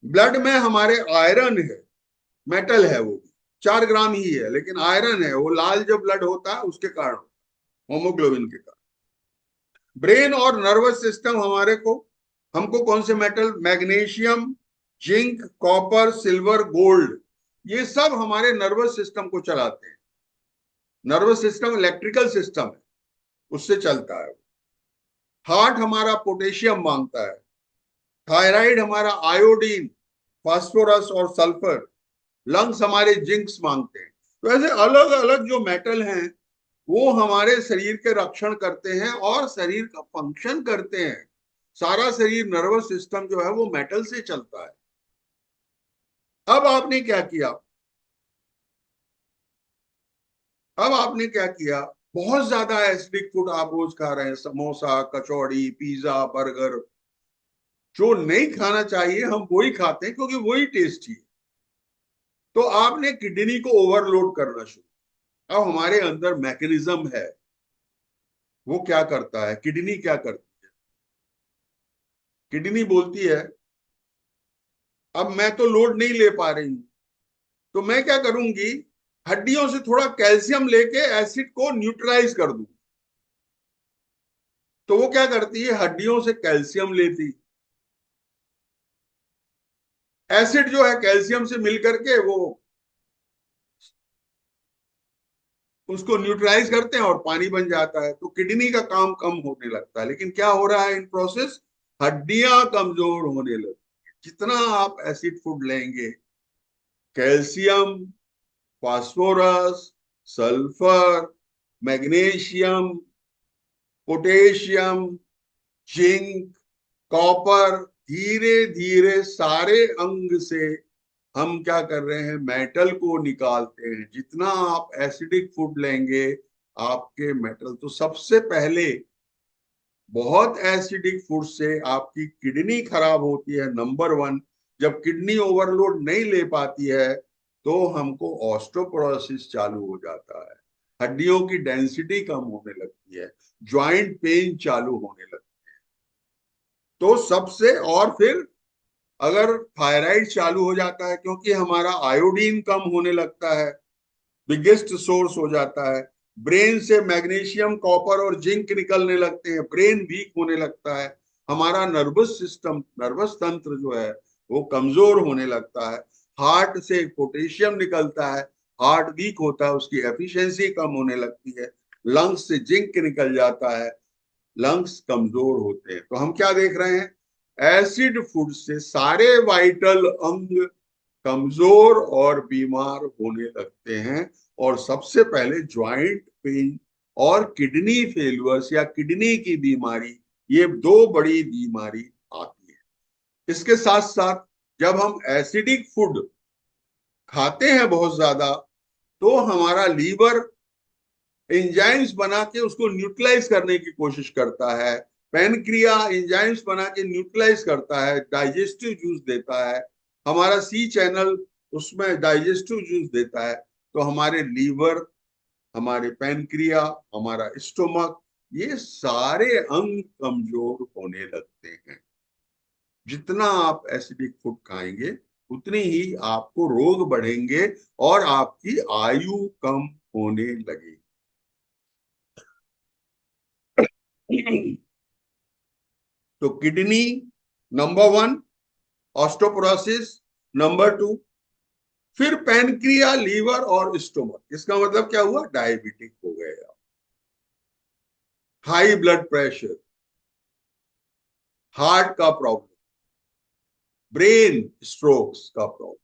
ब्लड में हमारे आयरन है, मेटल है, वो भी 4 ग्राम ही है, लेकिन आयरन है, वो लाल जो ब्लड होता है उसके कारण, होमोग्लोबिन के कारण। ब्रेन और नर्वस सिस्टम हमारे को, हमको कौन से metal? Magnesium, zinc, copper, silver, gold, ये सब हमारे नर्वस सिस्टम को चलाते हैं। नर्वस सिस्टम इलेक्ट्रिकल सिस्टम है, उससे चलता है। हार्ट हमारा पोटेशियम मांगता है, थायराइड हमारा आयोडीन, फास्फोरस और सल्फर, लंग्स हमारे जिंक्स मांगते हैं। तो ऐसे अलग अलग जो मेटल हैं वो हमारे शरीर के रक्षण करते हैं और शरीर का फंक्शन करते हैं। सारा शरीर, नर्वस सिस्टम जो है वो मेटल से चलता है। अब आपने क्या किया? अब आपने क्या किया? बहुत ज्यादा एसिडिक फूड आप रोज खा रहे हैं, समोसा, कचौड़ी, पिज्जा, बर्गर। जो नहीं खाना चाहिए हम वही खाते हैं क्योंकि वही टेस्टी है। तो आपने किडनी को ओवरलोड करना शुरू। अब हमारे अंदर मैकेनिज्म है, वो क्या करता है? किडनी क्या करती है? किडनी बोलती है अब मैं तो लोड नहीं ले पा रही हूं, तो मैं क्या करूंगी? हड्डियों से थोड़ा कैल्शियम लेके एसिड को न्यूट्रलाइज कर दूं। तो वो क्या करती है? हड्डियों से कैल्शियम लेती, एसिड जो है कैल्शियम से मिलकर के वो उसको न्यूट्रलाइज करते हैं और पानी बन जाता है। तो किडनी का काम कम होने लगता है। लेकिन क्या हो रहा है इन प्रोसेस? हड्डियां कमजोर होने लगती। जितना आप एसिड फूड लेंगे, calcium, phosphorus, sulphur, magnesium, potassium, zinc, copper, धीरे धीरे सारे अंग से हम क्या कर रहे हैं? मेटल को निकालते हैं। जितना आप एसिडिक फूड लेंगे आपके मेटल, तो सबसे पहले बहुत एसिडिक फूड से आपकी किडनी खराब होती है, नंबर 1। जब किडनी ओवरलोड नहीं ले पाती है तो हमको ऑस्टोपोरोसिस चालू हो जाता है, हड्डियों की डेंसिटी कम होने लगती है, ज्वाइंट पेन चालू होने लगती है। तो सबसे, और फिर अगर थायराइड चालू हो जाता है, क्योंकि हमारा आयोडीन कम होने लगता है, बिगेस्ट सोर्स हो जाता है। ब्रेन से मैग्नीशियम, कॉपर और जिंक निकलने लगते हैं, ब्रेन वीक होने लगता है। हमारा नर्वस सिस्टम, नर्वस तंत्र जो है वो कमजोर होने लगता है। हार्ट से पोटेशियम निकलता है, हार्ट वीक होता है, उसकी एफिशिएंसी कम होने लगती है। लंग्स से जिंक निकल जाता है, लंग्स कमजोर होते हैं। तो हम क्या देख रहे हैं, एसिड फूड से सारे वाइटल अंग कमजोर और बीमार होने लगते हैं, और सबसे पहले ज्वाइंट पेन और किडनी फेल्यूअर्स या किडनी की बीमारी, ये दो बड़ी बीमारी आती है। इसके साथ साथ जब हम एसिडिक फूड खाते हैं बहुत ज्यादा, तो हमारा लीवर एंजाइम्स बना के उसको न्यूट्रलाइज करने की कोशिश करता है, पैनक्रिया एंजाइम्स बना के न्यूट्रलाइज करता है, डाइजेस्टिव जूस देता है, हमारा सी चैनल उसमें डाइजेस्टिव जूस देता है। तो हमारे लीवर, हमारे पैनक्रिया, हमारा स्टोमक, ये सारे अंग कमजोर होने लगते हैं। जितना आप एसिडिक फूड खाएंगे उतनी ही आपको रोग बढ़ेंगे और आपकी आयु कम होने लगेगी। तो किडनी नंबर 1, ऑस्टोपोरोसिस नंबर 2, फिर पैनक्रिया, लीवर और स्टोमक। इसका मतलब क्या हुआ, डायबिटिक हो गया, हाई ब्लड प्रेशर, हार्ट का प्रॉब्लम, ब्रेन स्ट्रोक्स का प्रॉब्लम।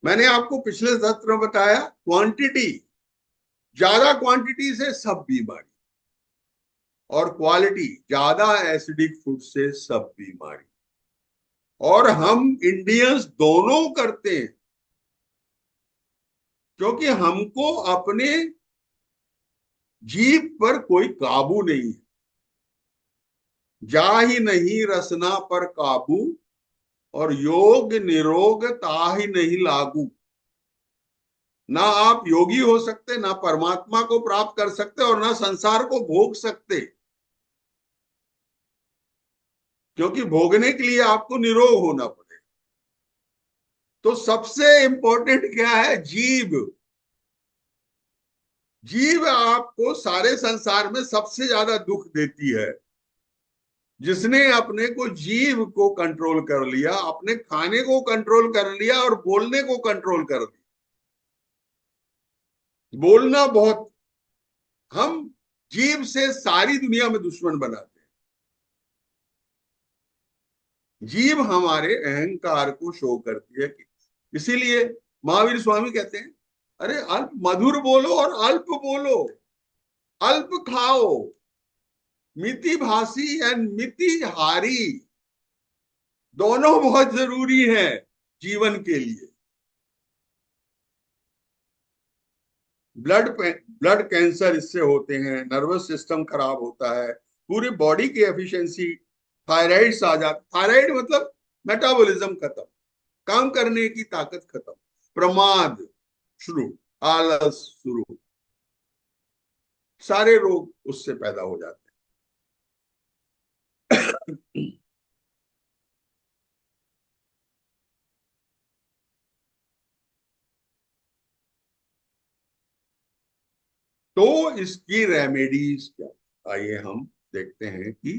मैंने आपको पिछले सत्र में बताया, क्वांटिटी, ज्यादा क्वांटिटी से सब बीमारी, और क्वालिटी, ज्यादा एसिडिक फूड से सब बीमारी। और हम इंडियंस दोनों करते हैं, क्योंकि हमको अपने जीभ पर कोई काबू नहीं है। जा ही नहीं रसना पर काबू, और योग निरोग ताहि नहीं लागू। ना आप योगी हो सकते, ना परमात्मा को प्राप्त कर सकते, और ना संसार को भोग सकते, क्योंकि भोगने के लिए आपको निरोग होना पड़ेगा। तो सबसे इंपॉर्टेंट क्या है, जीभ। जीभ आपको सारे संसार में सबसे ज्यादा दुख देती है। जिसने अपने को, जीभ को कंट्रोल कर लिया, अपने खाने को कंट्रोल कर लिया और बोलने को कंट्रोल कर लिया, बोलना बहुत, हम जीभ से सारी दुनिया में दुश्मन बनाते हैं। जीभ हमारे अहंकार को शो करती है। इसीलिए महावीर स्वामी कहते हैं, अरे अल्प मधुर बोलो और अल्प बोलो, अल्प खाओ, मिति भाषी एंड मिति हारी, दोनों बहुत जरूरी है जीवन के लिए। ब्लड कैंसर इससे होते हैं, नर्वस सिस्टम खराब होता है, पूरी बॉडी की एफिशिएंसी, थायराइड आ जाता, थायराइड मतलब मेटाबॉलिज्म खत्म, काम करने की ताकत खत्म, प्रमाद शुरू, आलस शुरू, सारे रोग उससे पैदा हो जाते हैं। तो इसकी रेमेडीज क्या, आइए हम देखते हैं कि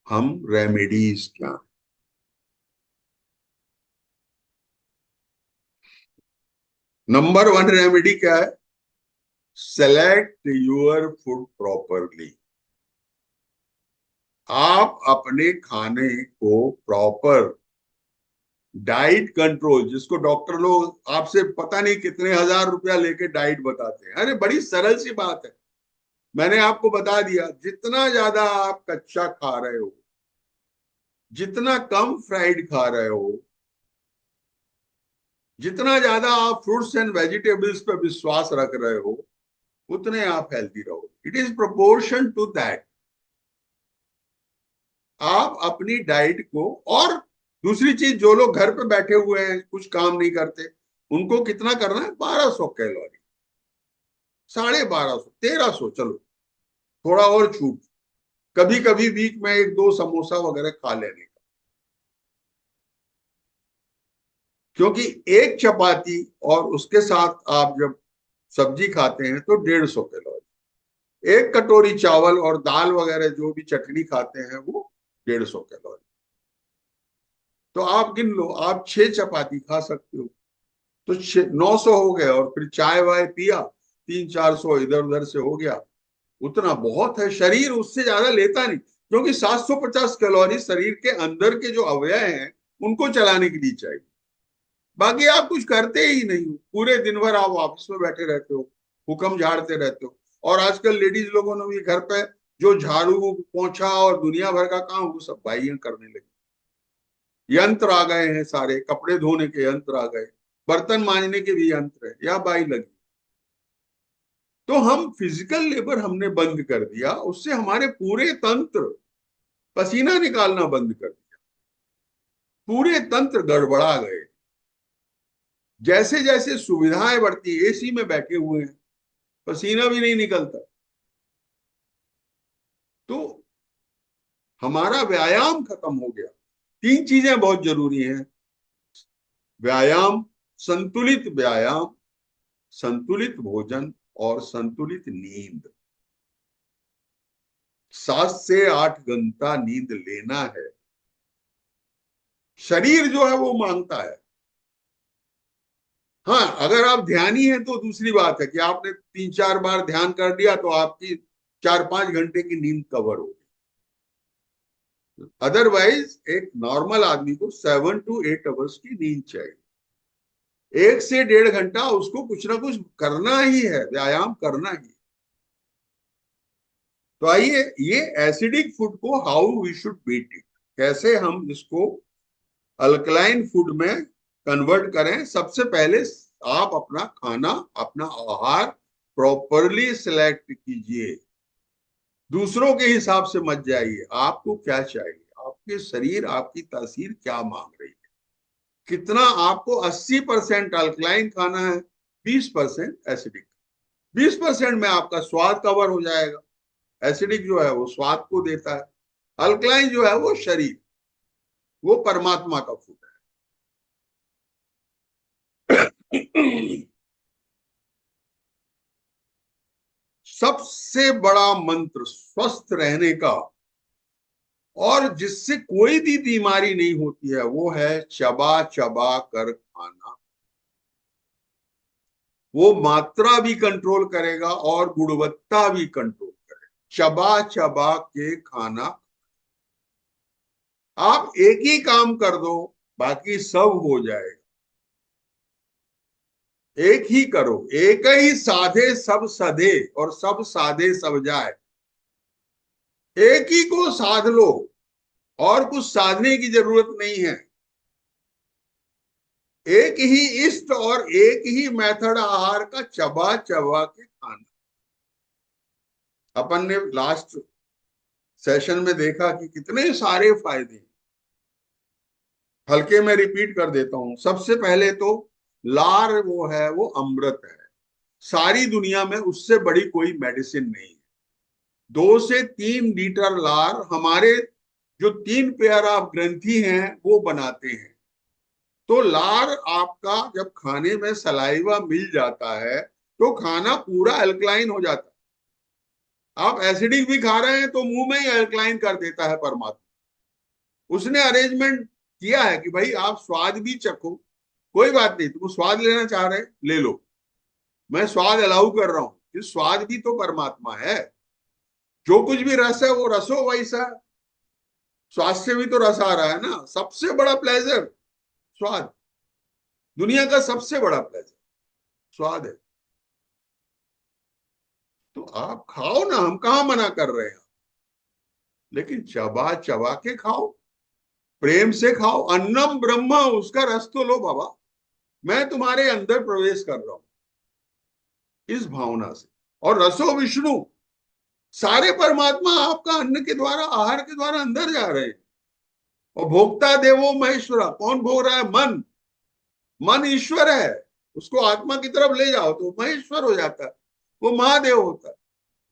हम रेमेडीज क्या। नंबर 1 रेमेडी क्या है, सेलेक्ट योर फूड प्रॉपरली। आप अपने खाने को प्रॉपर डाइट कंट्रोल, जिसको डॉक्टर लोग आपसे पता नहीं कितने हजार रुपया लेके डाइट बताते हैं, अरे बड़ी सरल सी बात है। मैंने आपको बता दिया, जितना ज्यादा आप कच्चा खा रहे हो, जितना कम फ्राइड खा रहे हो, जितना ज्यादा आप फ्रूट्स एंड वेजिटेबल्स पे विश्वास रख रहे हो उतने आप हेल्दी रहोगे। It is proportion to that. आप अपनी डाइट को, और दूसरी चीज, जो लोग घर पे बैठे हुए हैं कुछ काम नहीं करते, उनको कितना करना है? 1200 कैलोरी, 1250, 1300, चलो थोड़ा और छूट, कभी कभी वीक में एक दो समोसा वगैरह खा लेने का। क्योंकि एक चपाती और उसके साथ आप जब सब्जी खाते हैं तो 150 कैलोरी, एक कटोरी चावल और दाल वगैरह जो भी चटनी खाते हैं वो 150 कैलोरी। तो आप गिन लो, आप 6 चपाती खा सकते हो तो 900 हो गए, और फिर चाय वाय पिया, 300-400 इधर उधर से हो गया, उतना बहुत है। शरीर उससे ज्यादा लेता नहीं, क्योंकि 750 कैलोरी शरीर के अंदर के जो अवयव हैं उनको चलाने के लिए चाहिए। बाकी आप कुछ करते ही नहीं हो, पूरे दिन भर आप ऑफिस में बैठे रहते हो, हुक्म झाड़ते रहते हो। और आजकल लेडीज लोगों ने भी घर पे जो झाड़ू पोंछा और दुनिया भर का काम वो सब बाइयां करने लगी। यंत्र आ गए हैं सारे, कपड़े धोने के यंत्र आ गए, बर्तन मांजने के भी यंत्र है, या बाई लगी। तो हम फिजिकल लेबर हमने बंद कर दिया, उससे हमारे पूरे तंत्र, पसीना निकालना बंद कर दिया, पूरे तंत्र गड़बड़ा गए। जैसे जैसे सुविधाएं बढ़ती, एसी में बैठे हुए हैं, पसीना भी नहीं निकलता। तो हमारा व्यायाम खत्म हो गया। 3 चीजें बहुत जरूरी हैं: व्यायाम, व्यायाम, संतुलित भोजन और संतुलित नींद। 7 से 8 घंटा नींद लेना है, शरीर जो है वो मांगता है। हाँ, अगर आप ध्यानी हैं तो दूसरी बात है कि आपने 3-4 बार ध्यान कर लिया तो आपकी 4-5 घंटे की नींद कवर होगी। अदरवाइज एक नॉर्मल आदमी को 7 to 8 आवर्स की नींद चाहिए। 1 से 1.5 घंटा उसको कुछ ना कुछ करना ही है, व्यायाम करना ही। तो आइए, ये एसिडिक फूड को how we should beat it, कैसे हम इसको अल्कलाइन फूड में कन्वर्ट करें। सबसे पहले आप अपना खाना, अपना आहार प्रॉपरली सिलेक्ट कीजिए, दूसरों के हिसाब से मत जाइए। आपको क्या चाहिए, आपके शरीर, आपकी तासीर क्या मांग रही है, कितना आपको 80% अल्कलाइन खाना है, 20% एसिडिक। 20% में आपका स्वाद कवर हो जाएगा। एसिडिक जो है वो स्वाद को देता है, अल्कलाइन जो है वो शरीर, वो परमात्मा का फूड है। सबसे बड़ा मंत्र स्वस्थ रहने का और जिससे कोई भी बीमारी नहीं होती है वो है चबा चबा कर खाना। वो मात्रा भी कंट्रोल करेगा और गुणवत्ता भी कंट्रोल करेगा। चबा चबा के खाना। आप एक ही काम कर दो, बाकी सब हो जाएगा। एक ही करो, एक ही साधे सब सधे और सब साधे सब जाए। एक ही को साध लो, और कुछ साधने की जरूरत नहीं है। एक ही इष्ट और एक ही मेथड आहार का चबा चबा के खाना। अपन ने लास्ट सेशन में देखा कि कितने सारे फायदे हैं। हल्के में रिपीट कर देता हूं। सबसे पहले तो लार वो है, वो अमृत है। सारी दुनिया में उससे बड़ी कोई मेडिसिन नहीं है। 2 से 3 लीटर लार हमारे जो 3 पेयर ऑफ ग्रंथि हैं वो बनाते हैं। तो लार आपका जब खाने में सलाइवा मिल जाता है तो खाना पूरा अल्कलाइन हो जाता है। आप एसिडिक भी खा रहे हैं तो मुंह में ही अल्कलाइन कर देता है परमात्मा। उसने अरेंजमेंट किया है कि भाई आप स्वाद भी चखो, कोई बात नहीं, तुम स्वाद लेना चाह रहे ले लो, मैं स्वाद अलाउ कर रहा हूं कि स्वाद भी तो परमात्मा है। जो कुछ भी रस है वो रसो वैसा। स्वाद से भी तो रस आ रहा है ना। सबसे बड़ा प्लेजर स्वाद, दुनिया का सबसे बड़ा प्लेजर स्वाद है। तो आप खाओ ना, हम कहां मना कर रहे हैं, लेकिन चबा चबा के खाओ, प्रेम से खाओ। अन्नम ब्रह्म, उसका रस तो लो बाबा। मैं तुम्हारे अंदर प्रवेश कर रहा हूं, इस भावना से। और रसो विष्णु, सारे परमात्मा आपका अन्न के द्वारा, आहार के द्वारा अंदर जा रहे हैं। और भोक्ता देवो महेश्वरा, कौन भोग रहा है? मन। मन ईश्वर है, उसको आत्मा की तरफ ले जाओ तो महेश्वर हो जाता है, वो महादेव होता है।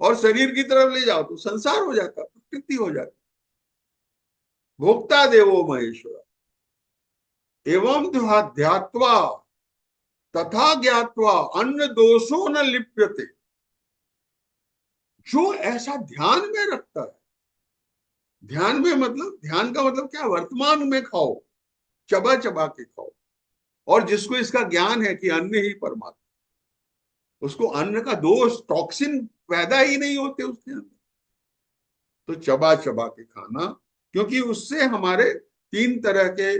और शरीर की तरफ ले जाओ तो संसार हो जाता है, प्रकृति हो जाता है। भोक्ता देवो महेश्वरा एवं ध्यात्वा तथा ज्ञात्वा अन्न दोषो न लिप्यते। जो ऐसा ध्यान में रखता है, ध्यान में मतलब, ध्यान का मतलब क्या? वर्तमान में खाओ, चबा चबा के खाओ। और जिसको इसका ज्ञान है कि अन्न ही परमात्मा, उसको अन्न का दोष, टॉक्सिन पैदा ही नहीं होते उसके अंदर। तो चबा चबा के खाना, क्योंकि उससे हमारे 3 तरह के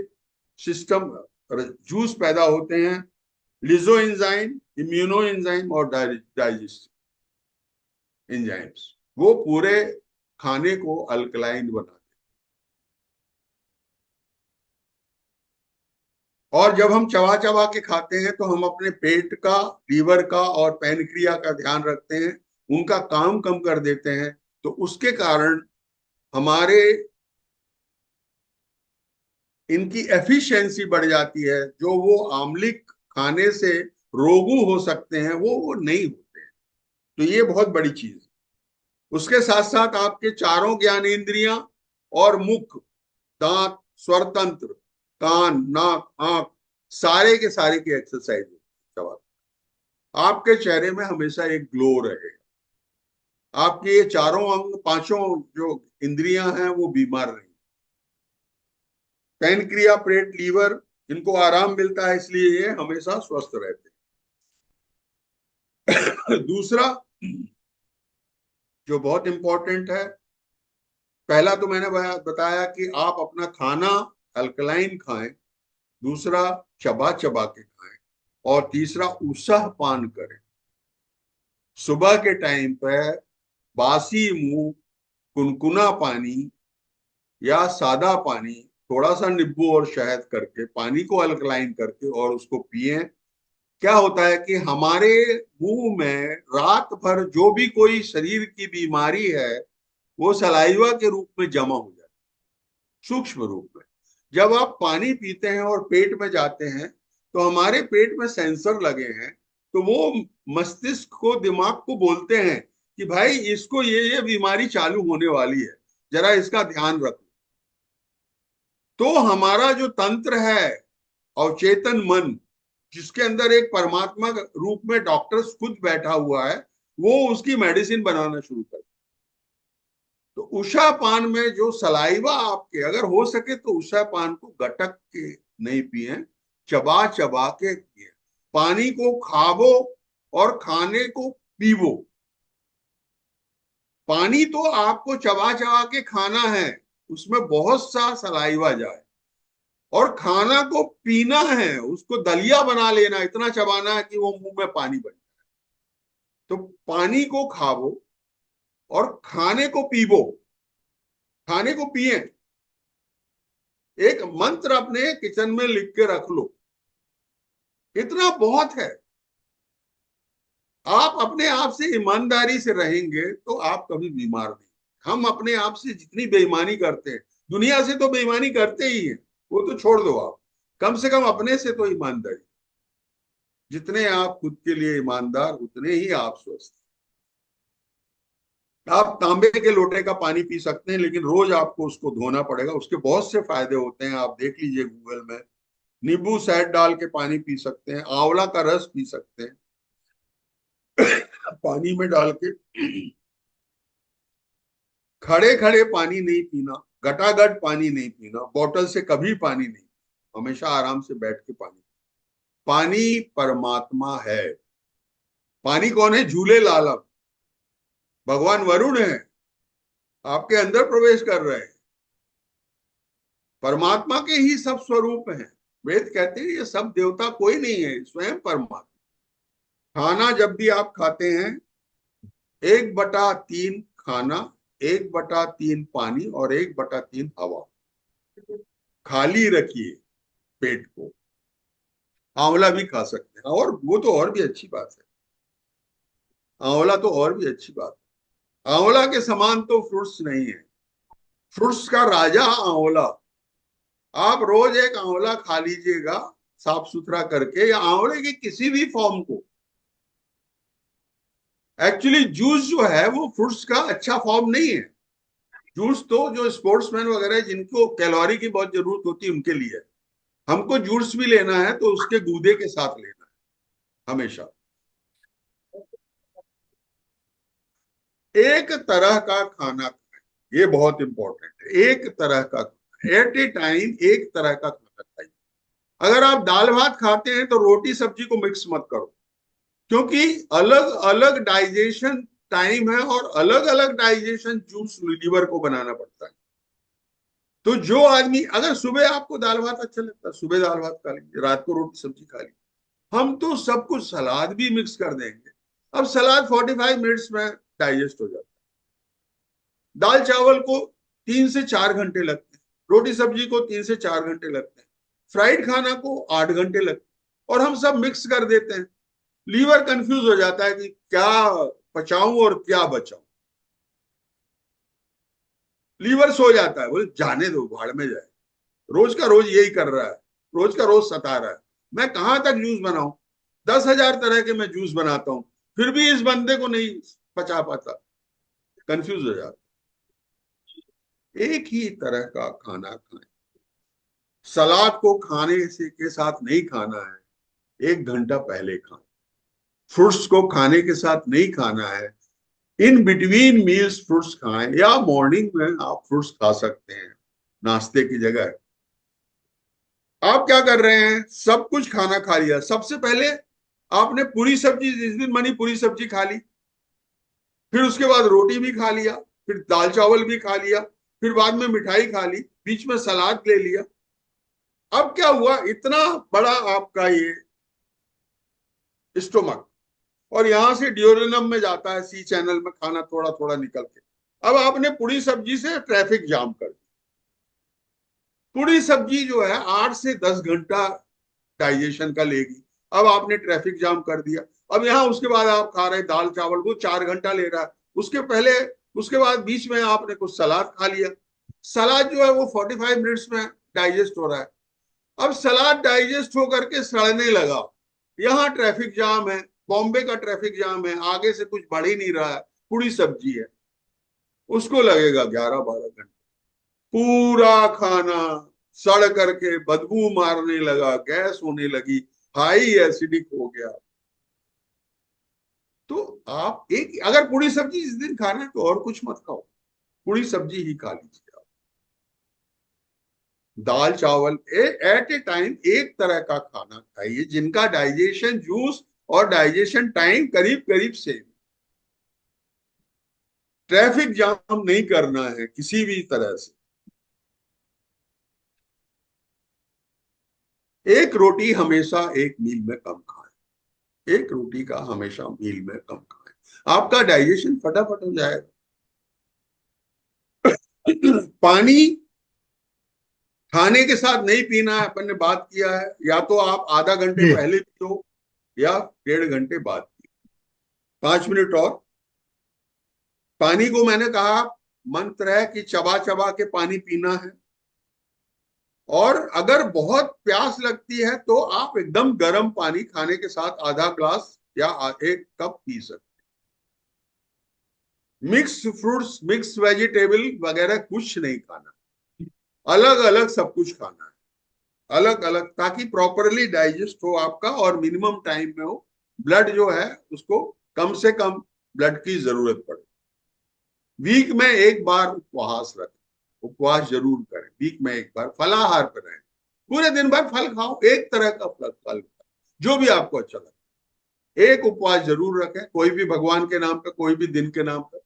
सिस्टम, जूस पैदा होते हैं, लिजो एंजाइम, इम्यूनो एंजाइम और डाइजेस्टिव एंजाइम्स। वो पूरे खाने को अल्कलाइन बनाते हैं। और जब हम चबा चबा के खाते हैं तो हम अपने पेट का, लीवर का और पैनक्रिया का ध्यान रखते हैं, उनका काम कम कर देते हैं। तो उसके कारण हमारे इनकी एफिशिएंसी बढ़ जाती है। जो वो आम्लिक खाने से रोगू हो सकते हैं वो नहीं होते हैं। तो ये बहुत बड़ी चीज है। उसके साथ साथ आपके चारों ज्ञानेंद्रियां और मुख, दांत, स्वर तंत्र, कान, नाक, आंख, सारे के सारे की एक्सरसाइज होती है। आपके चेहरे में हमेशा एक ग्लो रहेगा। आपके ये चारों अंग, 5 जो इंद्रियां हैं वो बीमार नहीं। पैनक्रिया, पेट, लीवर, इनको आराम मिलता है, इसलिए ये हमेशा स्वस्थ रहते हैं। दूसरा जो बहुत इंपॉर्टेंट है, पहला तो मैंने बताया कि आप अपना खाना अल्कलाइन खाएं, दूसरा चबा चबा के खाएं, और तीसरा उत्साह पान करें। सुबह के टाइम पर बासी मुंह कुनकुना पानी या सादा पानी, थोड़ा सा नींबू और शहद करके पानी को अल्कलाइन करके और उसको पिए। क्या होता है कि हमारे मुंह में रात भर जो भी कोई शरीर की बीमारी है वो सलाइवा के रूप में जमा हो जाती है, सूक्ष्म रूप में। जब आप पानी पीते हैं और पेट में जाते हैं तो हमारे पेट में सेंसर लगे हैं, तो वो मस्तिष्क को, दिमाग को बोलते हैं कि भाई इसको ये बीमारी चालू होने वाली है, जरा इसका ध्यान रखो। तो हमारा जो तंत्र है, अवचेतन मन, जिसके अंदर एक परमात्मा रूप में डॉक्टर खुद बैठा हुआ है, वो उसकी मेडिसिन बनाना शुरू कर। तो उषा पान में जो सलाइवा आपके, अगर हो सके तो उषा पान को गटक के नहीं पिए, चबा चबा के पिए। पानी को खावो और खाने को पीवो। पानी तो आपको चबा चबा के खाना है, उसमें बहुत सा सलाइवा जाए। और खाना को पीना है, उसको दलिया बना लेना, इतना चबाना है कि वो मुंह में पानी बन जाए। तो पानी को खावो और खाने को पीवो, खाने को पिए। एक मंत्र अपने किचन में लिख के रख लो, इतना बहुत है। आप अपने आप से ईमानदारी से रहेंगे तो आप कभी बीमार नहीं। हम अपने आप से जितनी बेईमानी करते हैं, दुनिया से तो बेईमानी करते ही हैं, वो तो छोड़ दो आप, कम से कम अपने से तो ईमानदारी। जितने आप खुद के लिए ईमानदार, उतने ही आप स्वस्थ। आप तांबे के लोटे का पानी पी सकते हैं, लेकिन रोज आपको उसको धोना पड़ेगा। उसके बहुत से फायदे होते हैं, आप देख लीजिए गूगल में। नींबू शहद डाल के पानी पी सकते हैं, आंवला का रस पी सकते हैं पानी में डाल के। खड़े खड़े पानी नहीं पीना, गटागट पानी नहीं पीना, बोतल से कभी पानी नहीं, हमेशा आराम से बैठ के पानी। पानी परमात्मा है। पानी कौन है? झूले लालम, भगवान वरुण है, आपके अंदर प्रवेश कर रहे हैं। परमात्मा के ही सब स्वरूप हैं। वेद कहते हैं ये सब देवता कोई नहीं है, स्वयं परमात्मा। खाना जब भी आप खाते हैं, 1/3 खाना, 1/3 पानी और 1/3 हवा। खाली रखिए पेट को। आंवला भी खा सकते हैं, और वो तो और भी अच्छी बात है, आंवला तो और भी अच्छी बात है। आंवला के समान तो फ्रूट्स नहीं है, फ्रूट्स का राजा आंवला। आप रोज एक आंवला खा लीजिएगा साफ सुथरा करके, या आंवले के किसी भी फॉर्म को। एक्चुअली जूस जो है वो फ्रूट्स का अच्छा फॉर्म नहीं है। जूस तो जो स्पोर्ट्समैन वगैरह जिनको कैलोरी की बहुत जरूरत होती है उनके लिए है। हमको जूस भी लेना है तो उसके गूदे के साथ लेना है हमेशा। एक तरह का खाना खाएं, ये बहुत इंपॉर्टेंट है। एक तरह का, एट ए टाइम एक तरह का खाना खाइए। अगर आप दाल भात खाते हैं तो रोटी सब्जी को मिक्स मत करो, क्योंकि अलग अलग डाइजेशन टाइम है और अलग अलग डाइजेशन जूस लीवर को बनाना पड़ता है। तो जो आदमी, अगर सुबह आपको दाल भात अच्छा लगता है सुबह दाल भात खा लीजिए, रात को रोटी सब्जी खा लीजिए। हम तो सब कुछ सलाद भी मिक्स कर देंगे। अब सलाद 45 मिनट्स में डाइजेस्ट हो जाता है। दाल चावल को 3 से 4 घंटे लगते हैं, रोटी सब्जी को 3 से 4 घंटे लगते हैं, फ्राइड खाना को 8 घंटे लगते हैं, और हम सब मिक्स कर देते हैं। लीवर कंफ्यूज हो जाता है कि क्या पचाऊं और क्या बचाऊं। लीवर सो जाता है, बोले जाने दो, भाड़ में जाए, रोज का रोज यही कर रहा है, रोज का रोज सता रहा है, मैं कहां तक जूस बनाऊं। 10,000 तरह के मैं जूस बनाता हूं, फिर भी इस बंदे को नहीं पचा पाता, कंफ्यूज हो जाता। एक ही तरह का खाना खाएं। सलाद को खाने से के साथ नहीं खाना है, 1 घंटा पहले खाएं। फ्रूट्स को खाने के साथ नहीं खाना है, इन बिटवीन मील्स फ्रूट्स खाएं, या मॉर्निंग में आप फ्रूट्स खा सकते हैं नाश्ते की जगह। आप क्या कर रहे हैं, सब कुछ खाना खा लिया, सबसे पहले आपने पूरी सब्जी, जिस दिन बनी पूरी सब्जी खा ली, फिर उसके बाद रोटी भी खा लिया, फिर दाल चावल भी खा लिया, फिर बाद में मिठाई खा ली, बीच में सलाद ले लिया। अब क्या हुआ, इतना बड़ा आपका ये स्टोमक, और यहां से ड्यूरेनम में जाता है, सी चैनल में खाना थोड़ा थोड़ा निकल के। अब आपने पूरी सब्जी से ट्रैफिक जाम कर दी। पूरी सब्जी जो है 8 से 10 घंटा डाइजेशन का लेगी, अब आपने ट्रैफिक जाम कर दिया। अब यहाँ उसके बाद आप खा रहे दाल चावल, वो 4 घंटा ले रहा है, उसके पहले, उसके बाद बीच में आपने कुछ सलाद खा लिया। सलाद जो है वो 45 मिनट्स में डाइजेस्ट हो रहा है। अब सलाद डाइजेस्ट होकर के सड़ने लगा, यहाँ ट्रैफिक जाम है, बॉम्बे का ट्रैफिक जाम है, आगे से कुछ बढ़ ही नहीं रहा है, पूरी सब्जी है, उसको लगेगा 11-12 घंटे। पूरा खाना सड़ करके बदबू मारने लगा, गैस होने लगी, हाई एसिडिक हो गया। तो आप एक, अगर पूरी सब्जी इस दिन खाना है तो और कुछ मत खाओ, पूरी सब्जी ही खा लीजिए आप। दाल चावल एट ए टाइम एक तरह का खाना खाइए, जिनका डाइजेशन जूस और डाइजेशन टाइम करीब करीब सेम। ट्रैफिक जाम नहीं करना है किसी भी तरह से। एक रोटी हमेशा एक मील में कम खाएं, एक रोटी का हमेशा मील में कम खाएं, आपका डाइजेशन फटाफट हो जाएगा। पानी खाने के साथ नहीं पीना है, अपन ने बात किया है, या तो आप आधा घंटे पहले पियो या 1.5 घंटे बाद पियो। 5 मिनट और। पानी को मैंने कहा मंत्र है कि चबा चबा के पानी पीना है, और अगर बहुत प्यास लगती है तो आप एकदम गर्म पानी खाने के साथ आधा ग्लास या 1 कप पी सकते। मिक्स फ्रूट्स, मिक्स वेजिटेबल वगैरह कुछ नहीं खाना, अलग अलग सब कुछ खाना है, अलग अलग, ताकि प्रॉपरली डाइजेस्ट हो आपका और मिनिमम टाइम में हो। ब्लड जो है उसको कम से कम ब्लड की जरूरत पड़े। वीक में एक बार उपवास रखें, उपवास जरूर करें, वीक में एक बार फलाहार पर रहें, पूरे दिन भर फल खाओ, एक तरह का फल जो भी आपको अच्छा लगे। एक उपवास जरूर रखें, कोई भी भगवान के नाम पे, कोई भी दिन के नाम पे,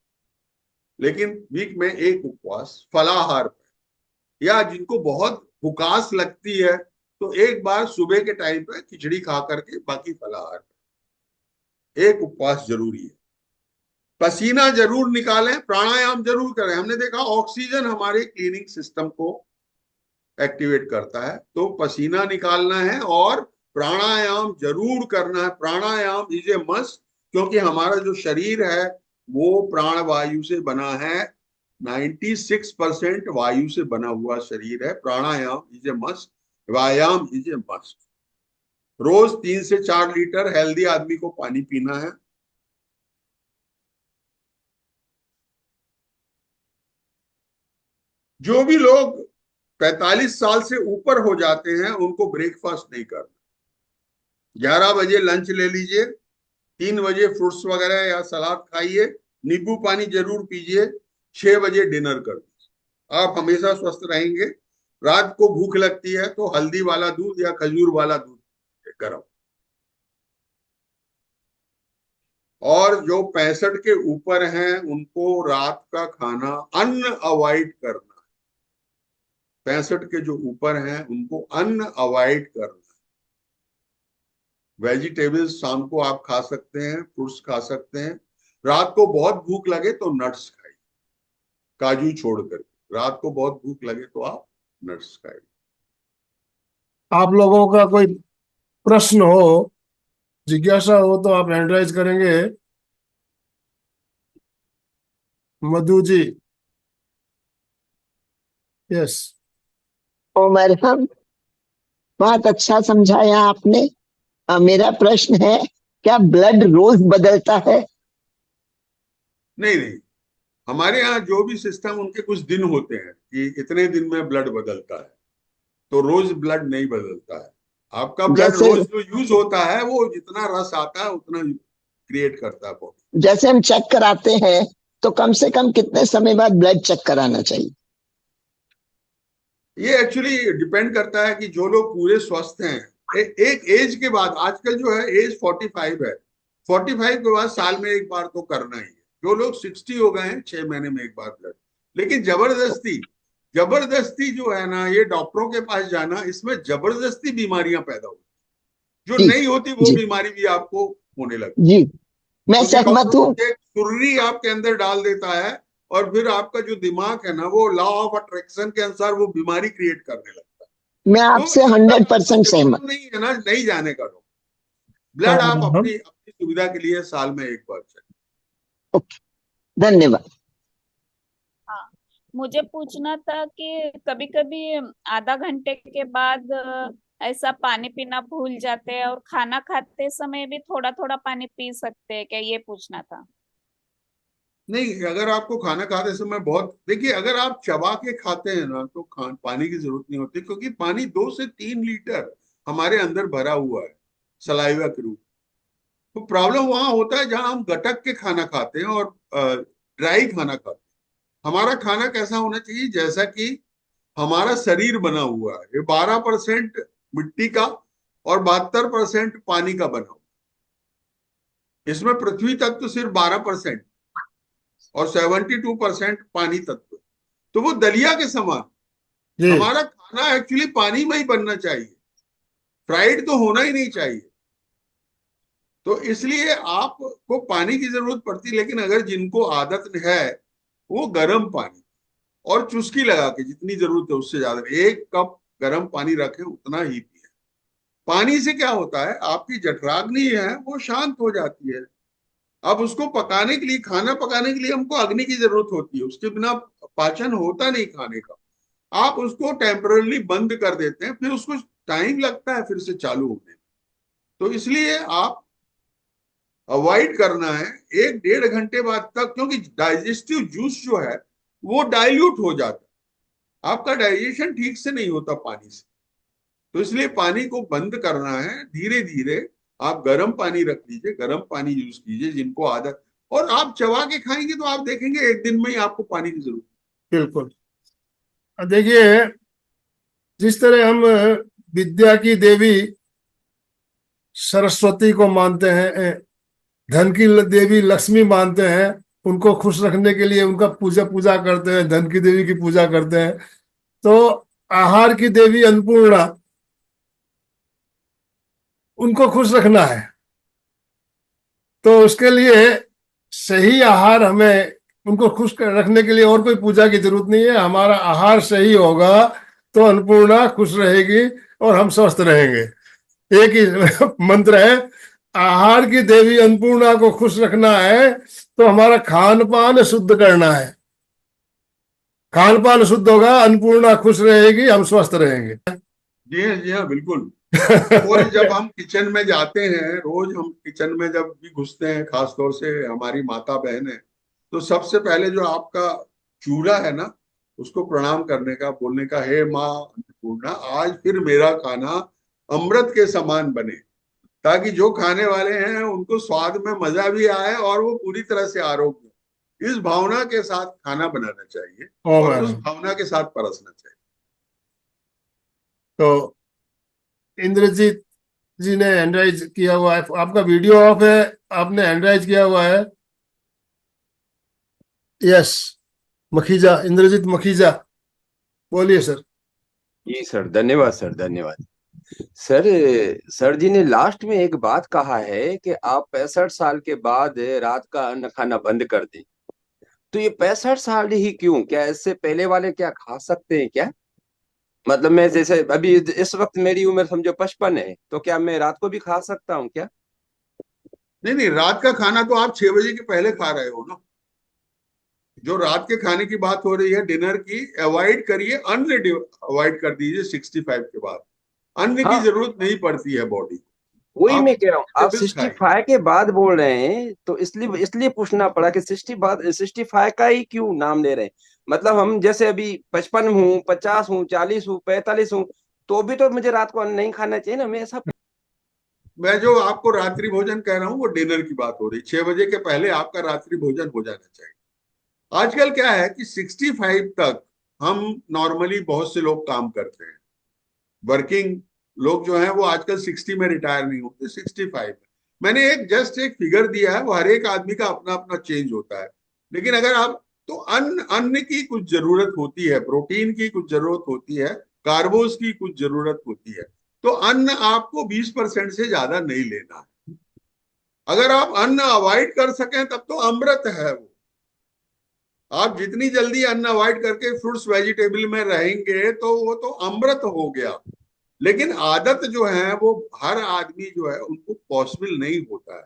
लेकिन वीक में एक उपवास फलाहार पर। या जिनको बहुत भुकास लगती है तो एक बार सुबह के टाइम पे खिचड़ी खा करके बाकी फलाहार पर। एक उपवास जरूरी है। पसीना जरूर निकालें, प्राणायाम जरूर करें। हमने देखा ऑक्सीजन हमारे क्लीनिंग सिस्टम को एक्टिवेट करता है, तो पसीना निकालना है और प्राणायाम जरूर करना है। प्राणायाम इज ए मस्ट, क्योंकि हमारा जो शरीर है वो प्राण वायु से बना है। 96% वायु से बना हुआ शरीर है। प्राणायाम इज ए मस्ट, व्यायाम इज ए मस्ट। रोज 3 से 4 लीटर हेल्दी आदमी को पानी पीना है। जो भी लोग 45 साल से ऊपर हो जाते हैं उनको ब्रेकफास्ट नहीं करना। 11 बजे लंच ले लीजिए, 3 बजे फ्रूट्स वगैरह या सलाद खाइए, नींबू पानी जरूर पीजिए, 6 बजे डिनर कर दीजिए। आप हमेशा स्वस्थ रहेंगे। रात को भूख लगती है तो हल्दी वाला दूध या खजूर वाला दूध गर्म। और जो 65 के ऊपर हैं उनको रात का खाना अन्न अवॉइड करना है। 65 के जो ऊपर हैं उनको अन्न अवॉइड करना है। वेजिटेबल्स शाम को आप खा सकते हैं, फ्रूट्स खा सकते हैं। रात को बहुत भूख लगे तो नट्स खाइए, काजू छोड़कर। रात को बहुत भूख लगे तो आप नट्स खाइए। आप लोगों का कोई प्रश्न हो, जिज्ञासा हो तो आप हैंड राइज करेंगे। मधु जी। यस। ओ मरहम, बहुत अच्छा समझाया आपने। मेरा प्रश्न है, क्या ब्लड रोज बदलता है? नहीं नहीं, हमारे यहाँ जो भी सिस्टम, उनके कुछ दिन होते हैं कि इतने दिन में ब्लड बदलता है, तो रोज ब्लड नहीं बदलता है। आपका ब्लड जैसे रोज जो यूज होता है वो जितना रस आता है उतना क्रिएट करता है बॉडी। जैसे हम चेक कराते हैं तो कम से कम कितने समय बाद ब्लड चेक कराना चाहिए? ये एक्चुअली डिपेंड करता है कि जो लोग पूरे स्वस्थ हैं, एक एज के बाद, आजकल जो है एज 45 है, 45 के बाद साल में एक बार तो करना ही है। जो लोग 60 हो गए हैं 6 महीने में एक बार ब्लड। लेकिन जबरदस्ती जबरदस्ती जो है ना, ये डॉक्टरों के पास जाना, इसमें जबरदस्ती बीमारियां पैदा होती, जो जी नहीं होती वो जी बीमारी भी आपको होने लगती। जी, मैं क्योंकि सहमत डॉक्टर हूँ। एक सुर्री आपके अंदर डाल देता है और फिर आपका जो दिमाग है ना, वो लॉ ऑफ अट्रैक्शन के अनुसार वो बीमारी क्रिएट करने लगता है। मैं तो आपसे इसका 100% सहमत। जरूरत नहीं है ना, नहीं जाने का। ब्लड आप अपनी अपनी सुविधा के लिए साल में एक बार चेक। ओके, धन्यवाद। हाँ, मुझे पूछना था कि कभी कभी आधा घंटे के बाद ऐसा पानी पीना भूल जाते हैं और खाना खाते समय भी थोड़ा थोड़ा पानी पी सकते हैं क्या, ये पूछना था। नहीं, अगर आपको खाना खाते समय बहुत, देखिए अगर आप चबा के खाते हैं ना तो पानी की जरूरत नहीं होती, क्योंकि पानी 2 से 3 लीटर हमारे अंदर भरा हुआ है सलाइवा के रूप। तो प्रॉब्लम वहां होता है जहां हम गटक के खाना खाते हैं और ड्राई खाना खाते हैं। हमारा खाना कैसा होना चाहिए, जैसा कि हमारा शरीर बना हुआ है, ये 12% मिट्टी का और 72% पानी का बना हुआ। इसमें पृथ्वी तत्व सिर्फ 12% और 72% पानी तत्व। तो वो दलिया के समान। जी। हमारा खाना एक्चुअली पानी में ही बनना चाहिए, फ्राइड तो होना ही नहीं चाहिए। तो इसलिए आपको पानी की जरूरत पड़ती, लेकिन अगर जिनको आदत है वो गर्म पानी और चुस्की लगा के, जितनी जरूरत है उससे ज्यादा, 1 कप गर्म पानी रखें उतना ही पिए। पानी से क्या होता है, आपकी जठराग्नि है वो शांत हो जाती है। अब उसको पकाने के लिए, खाना पकाने के लिए हमको अग्नि की जरूरत होती है, उसके बिना पाचन होता नहीं खाने का। आप उसको टेम्पररी बंद कर देते हैं, फिर उसको टाइम लगता है फिर से चालू होने में। तो इसलिए आप अवॉइड करना है 1-1.5 घंटे बाद तक, क्योंकि डाइजेस्टिव जूस जो है वो डाइल्यूट हो जाता है, आपका डाइजेशन ठीक से नहीं होता पानी से। तो इसलिए पानी को बंद करना है धीरे धीरे। आप गर्म पानी रख लीजिए, गर्म पानी यूज कीजिए जिनको आदत, और आप चबा के खाएंगे तो आप देखेंगे एक दिन में ही आपको पानी की जरूरत। बिल्कुल। देखिए, जिस तरह हम विद्या की देवी सरस्वती को मानते हैं, धन की देवी लक्ष्मी मानते हैं, उनको खुश रखने के लिए उनका पूजा पूजा करते हैं, धन की देवी की पूजा करते हैं, तो आहार की देवी अन्नपूर्णा, उनको खुश रखना है। तो उसके लिए सही आहार, हमें उनको खुश रखने के लिए और कोई पूजा की जरूरत नहीं है। हमारा आहार सही होगा तो अन्नपूर्णा खुश रहेगी और हम स्वस्थ रहेंगे। एक ही मंत्र है, आहार की देवी अन्नपूर्णा को खुश रखना है तो हमारा खान पान शुद्ध करना है। खान पान शुद्ध होगा, अन्नपूर्णा खुश रहेगी, हम स्वस्थ रहेंगे। जी हाँ बिल्कुल। रोज जब हम किचन में जाते हैं, रोज हम किचन में जब भी घुसते हैं, खासतौर से हमारी माता बहन है, तो सबसे पहले जो आपका चूल्हा है ना, उसको प्रणाम करने का, बोलने का, हे माँ अन्नपूर्णा, आज फिर मेरा खाना अमृत के समान बने, ताकि जो खाने वाले हैं उनको स्वाद में मजा भी आए और वो पूरी तरह से आरोग्य। इस भावना के साथ खाना बनाना चाहिए और उस भावना के साथ परसना चाहिए। तो इंद्रजीत जी ने हैंड राइज किया हुआ है, आपका वीडियो ऑफ है, आपने हैंड राइज किया हुआ है। यस, मखीजा, इंद्रजीत मखीजा, बोलिए सर। जी सर, धन्यवाद सर, धन्यवाद सर। सर जी ने लास्ट में एक बात कहा है कि आप 65 साल के बाद रात का अन्न खाना बंद कर दें। तो ये 65 साल ही क्यों? क्या इससे पहले वाले क्या खा सकते हैं क्या? मतलब मैं जैसे अभी इस वक्त मेरी उम्र समझो 55 है, तो क्या मैं रात को भी खा सकता हूँ क्या? नहीं नहीं, रात का खाना तो आप 6 बजे के पहले खा रहे हो ना। जो रात के खाने की बात हो रही है, डिनर की, अवॉइड करिए, अन्न अवॉइड कर दीजिए 65 के बाद। अन्न की हाँ, जरूरत नहीं पड़ती है बॉडी को। वही आप मैं कह रहा हूँ। आप वेजिटेबल्स खाइए। 65 के बाद बोल रहे हैं, तो इसलिए इसलिए पूछना पड़ा कि 65 का ही क्यों नाम ले रहे हैं। मतलब हम जैसे अभी 55 हूँ, 50 हूँ, 40 हूँ, 45 हूँ, तो भी तो मुझे रात को अन्न नहीं खाना चाहिए ना। मैं ऐसा मैं जो आपको रात्रि भोजन कह रहा हूँ वो डिनर की बात हो रही। 6 बजे के पहले आपका रात्रि भोजन हो जाना चाहिए। आजकल क्या है कि 65 तक हम नॉर्मली, बहुत से लोग काम करते हैं, वर्किंग लोग जो हैं वो आजकल 60 में रिटायर नहीं होते, 65 में। मैंने एक जस्ट एक फिगर दिया है, वो हर एक आदमी का अपना अपना चेंज होता है। लेकिन अगर आप, तो अन्न अन्न की कुछ जरूरत होती है, प्रोटीन की कुछ जरूरत होती है, कार्बोज की कुछ जरूरत होती है। तो अन्न आपको 20% से ज्यादा नहीं लेना है। अगर आप अन्न अवॉइड कर सकें तब तो अमृत है वो। आप जितनी जल्दी अन्न अवॉइड करके फ्रूट्स वेजिटेबल में रहेंगे तो वो तो अमृत हो गया। लेकिन आदत जो है वो हर आदमी जो है उनको पॉसिबल नहीं होता है।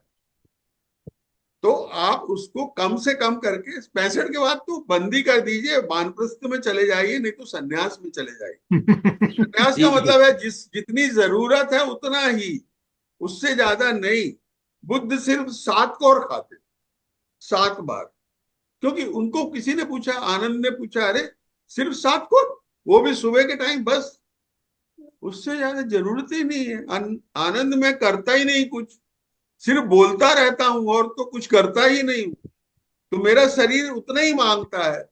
तो आप उसको कम से कम करके 65 के बाद तो बंदी कर दीजिए, वानप्रस्थ में चले जाइए, नहीं तो सन्यास में चले जाइए। सन्यास का जी मतलब है जितनी जरूरत है उतना ही, उससे ज्यादा नहीं। बुद्ध सिर्फ 7 कौर खाते, 7 बार। क्योंकि उनको किसी ने पूछा, आनंद ने पूछा, अरे सिर्फ 7 कौर, वो भी सुबह के टाइम, बस, उससे ज्यादा जरूरत ही नहीं है। आनंद में करता ही नहीं कुछ, सिर्फ बोलता रहता हूं और तो कुछ करता ही नहीं हूं। तो मेरा शरीर उतना ही मांगता है,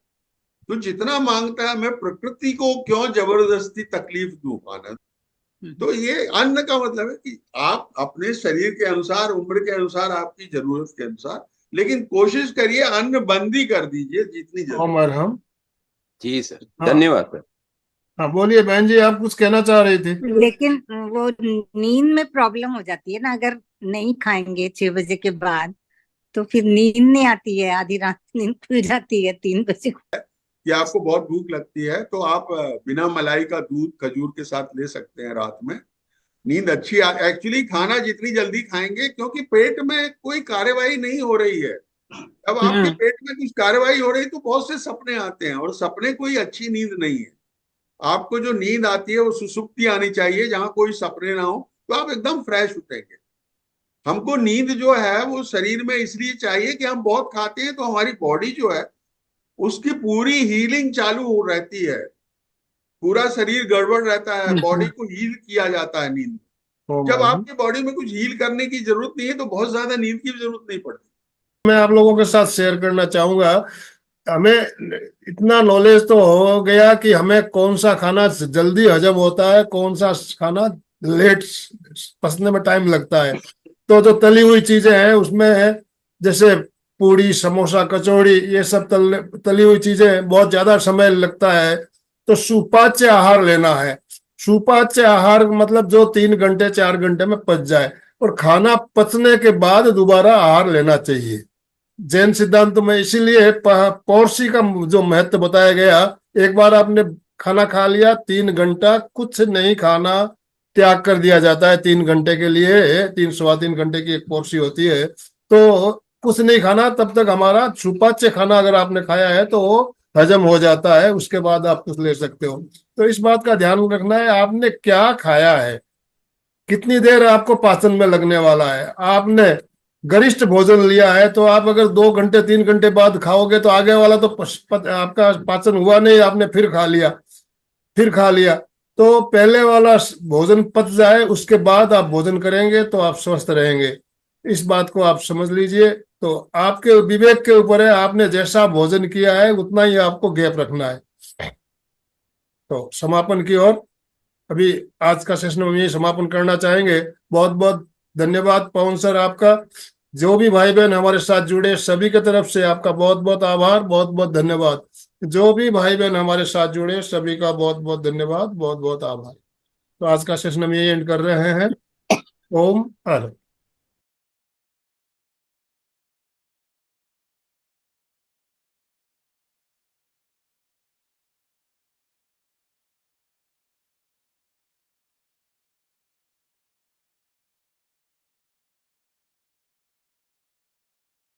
तो जितना मांगता है, मैं प्रकृति को क्यों जबरदस्ती तकलीफ दूं आनंद। तो ये अन्न का मतलब है कि आप अपने शरीर के अनुसार, उम्र के अनुसार, आपकी जरूरत के अनुसार, लेकिन कोशिश करिए अन्न बंदी कर दीजिए जितनी जरूरत। उमर हम। जी सर, हाँ धन्यवाद सर। हाँ, बोलिए बहन जी, आप कुछ कहना चाह रही थी। लेकिन वो नींद में प्रॉब्लम हो जाती है ना, अगर नहीं खाएंगे 6 बजे के बाद तो फिर नींद नहीं आती है, आधी रात नींद खुल जाती है 3 बजे को। कि आपको बहुत भूख लगती है तो आप बिना मलाई का दूध खजूर के साथ ले सकते हैं रात में। नींद अच्छी एक्चुअली खाना जितनी जल्दी खाएंगे, क्योंकि पेट में कोई कार्यवाही नहीं हो रही है। अब आपके पेट में कुछ कार्यवाही हो रही तो बहुत से सपने आते हैं, और सपने कोई अच्छी नींद नहीं है। आपको जो नींद आती है वो सुसुप्ति आनी चाहिए, जहां कोई सपने ना हो, तो आप एकदम फ्रेश उठेंगे। हमको नींद जो है वो शरीर में इसलिए चाहिए कि हम बहुत खाते हैं तो हमारी बॉडी जो है उसकी पूरी हीलिंग चालू हो रहती है। पूरा शरीर गड़बड़ रहता है, बॉडी को हील किया जाता है नींद में। जब आपकी बॉडी में कुछ हील करने की जरूरत नहीं है तो बहुत ज्यादा नींद की जरूरत नहीं पड़ती। मैं आप लोगों के साथ शेयर करना चाहूंगा, हमें इतना नॉलेज तो हो गया कि हमें कौन सा खाना जल्दी हजम होता है, कौन सा खाना लेट पचने में टाइम लगता है। तो जो तली हुई चीजें हैं उसमें है, जैसे पूड़ी, समोसा, कचौड़ी, ये सब तली हुई चीजें बहुत ज्यादा समय लगता है। तो सुपाच्य आहार लेना है। सुपाच्य आहार मतलब जो 3 घंटे 4 घंटे में पच जाए, और खाना पचने के बाद दोबारा आहार लेना चाहिए। जैन सिद्धांत में इसीलिए पौर्सी का जो महत्व बताया गया, एक बार आपने खाना खा लिया, 3 घंटा कुछ नहीं खाना, त्याग कर दिया जाता है 3 घंटे के लिए, 3 सवा 3 घंटे की एक पोर्सी होती है, तो कुछ नहीं खाना तब तक। हमारा सुपाच्य खाना अगर आपने खाया है तो वो हजम हो जाता है, उसके बाद आप कुछ ले सकते हो। तो इस बात का ध्यान रखना है, आपने क्या खाया है, कितनी देर आपको पाचन में लगने वाला है। आपने गरिष्ठ भोजन लिया है तो आप अगर 2 घंटे 3 घंटे बाद खाओगे तो आगे वाला तो आपका पाचन हुआ नहीं, आपने फिर खा लिया। तो पहले वाला भोजन पच जाए, उसके बाद आप भोजन करेंगे तो आप स्वस्थ रहेंगे। इस बात को आप समझ लीजिए। तो आपके विवेक के ऊपर है, आपने जैसा भोजन किया है उतना ही आपको गैप रखना है। तो समापन की ओर अभी आज का सेशन हम यही समापन करना चाहेंगे। बहुत बहुत धन्यवाद पवन सर आपका। जो भी भाई बहन हमारे साथ जुड़े सभी की तरफ से आपका बहुत बहुत आभार, बहुत बहुत धन्यवाद। जो भी भाई बहन हमारे साथ जुड़े सभी का बहुत बहुत धन्यवाद, बहुत बहुत आभार। तो आज का सेशन हम यही एंड कर रहे हैं। ओम हर।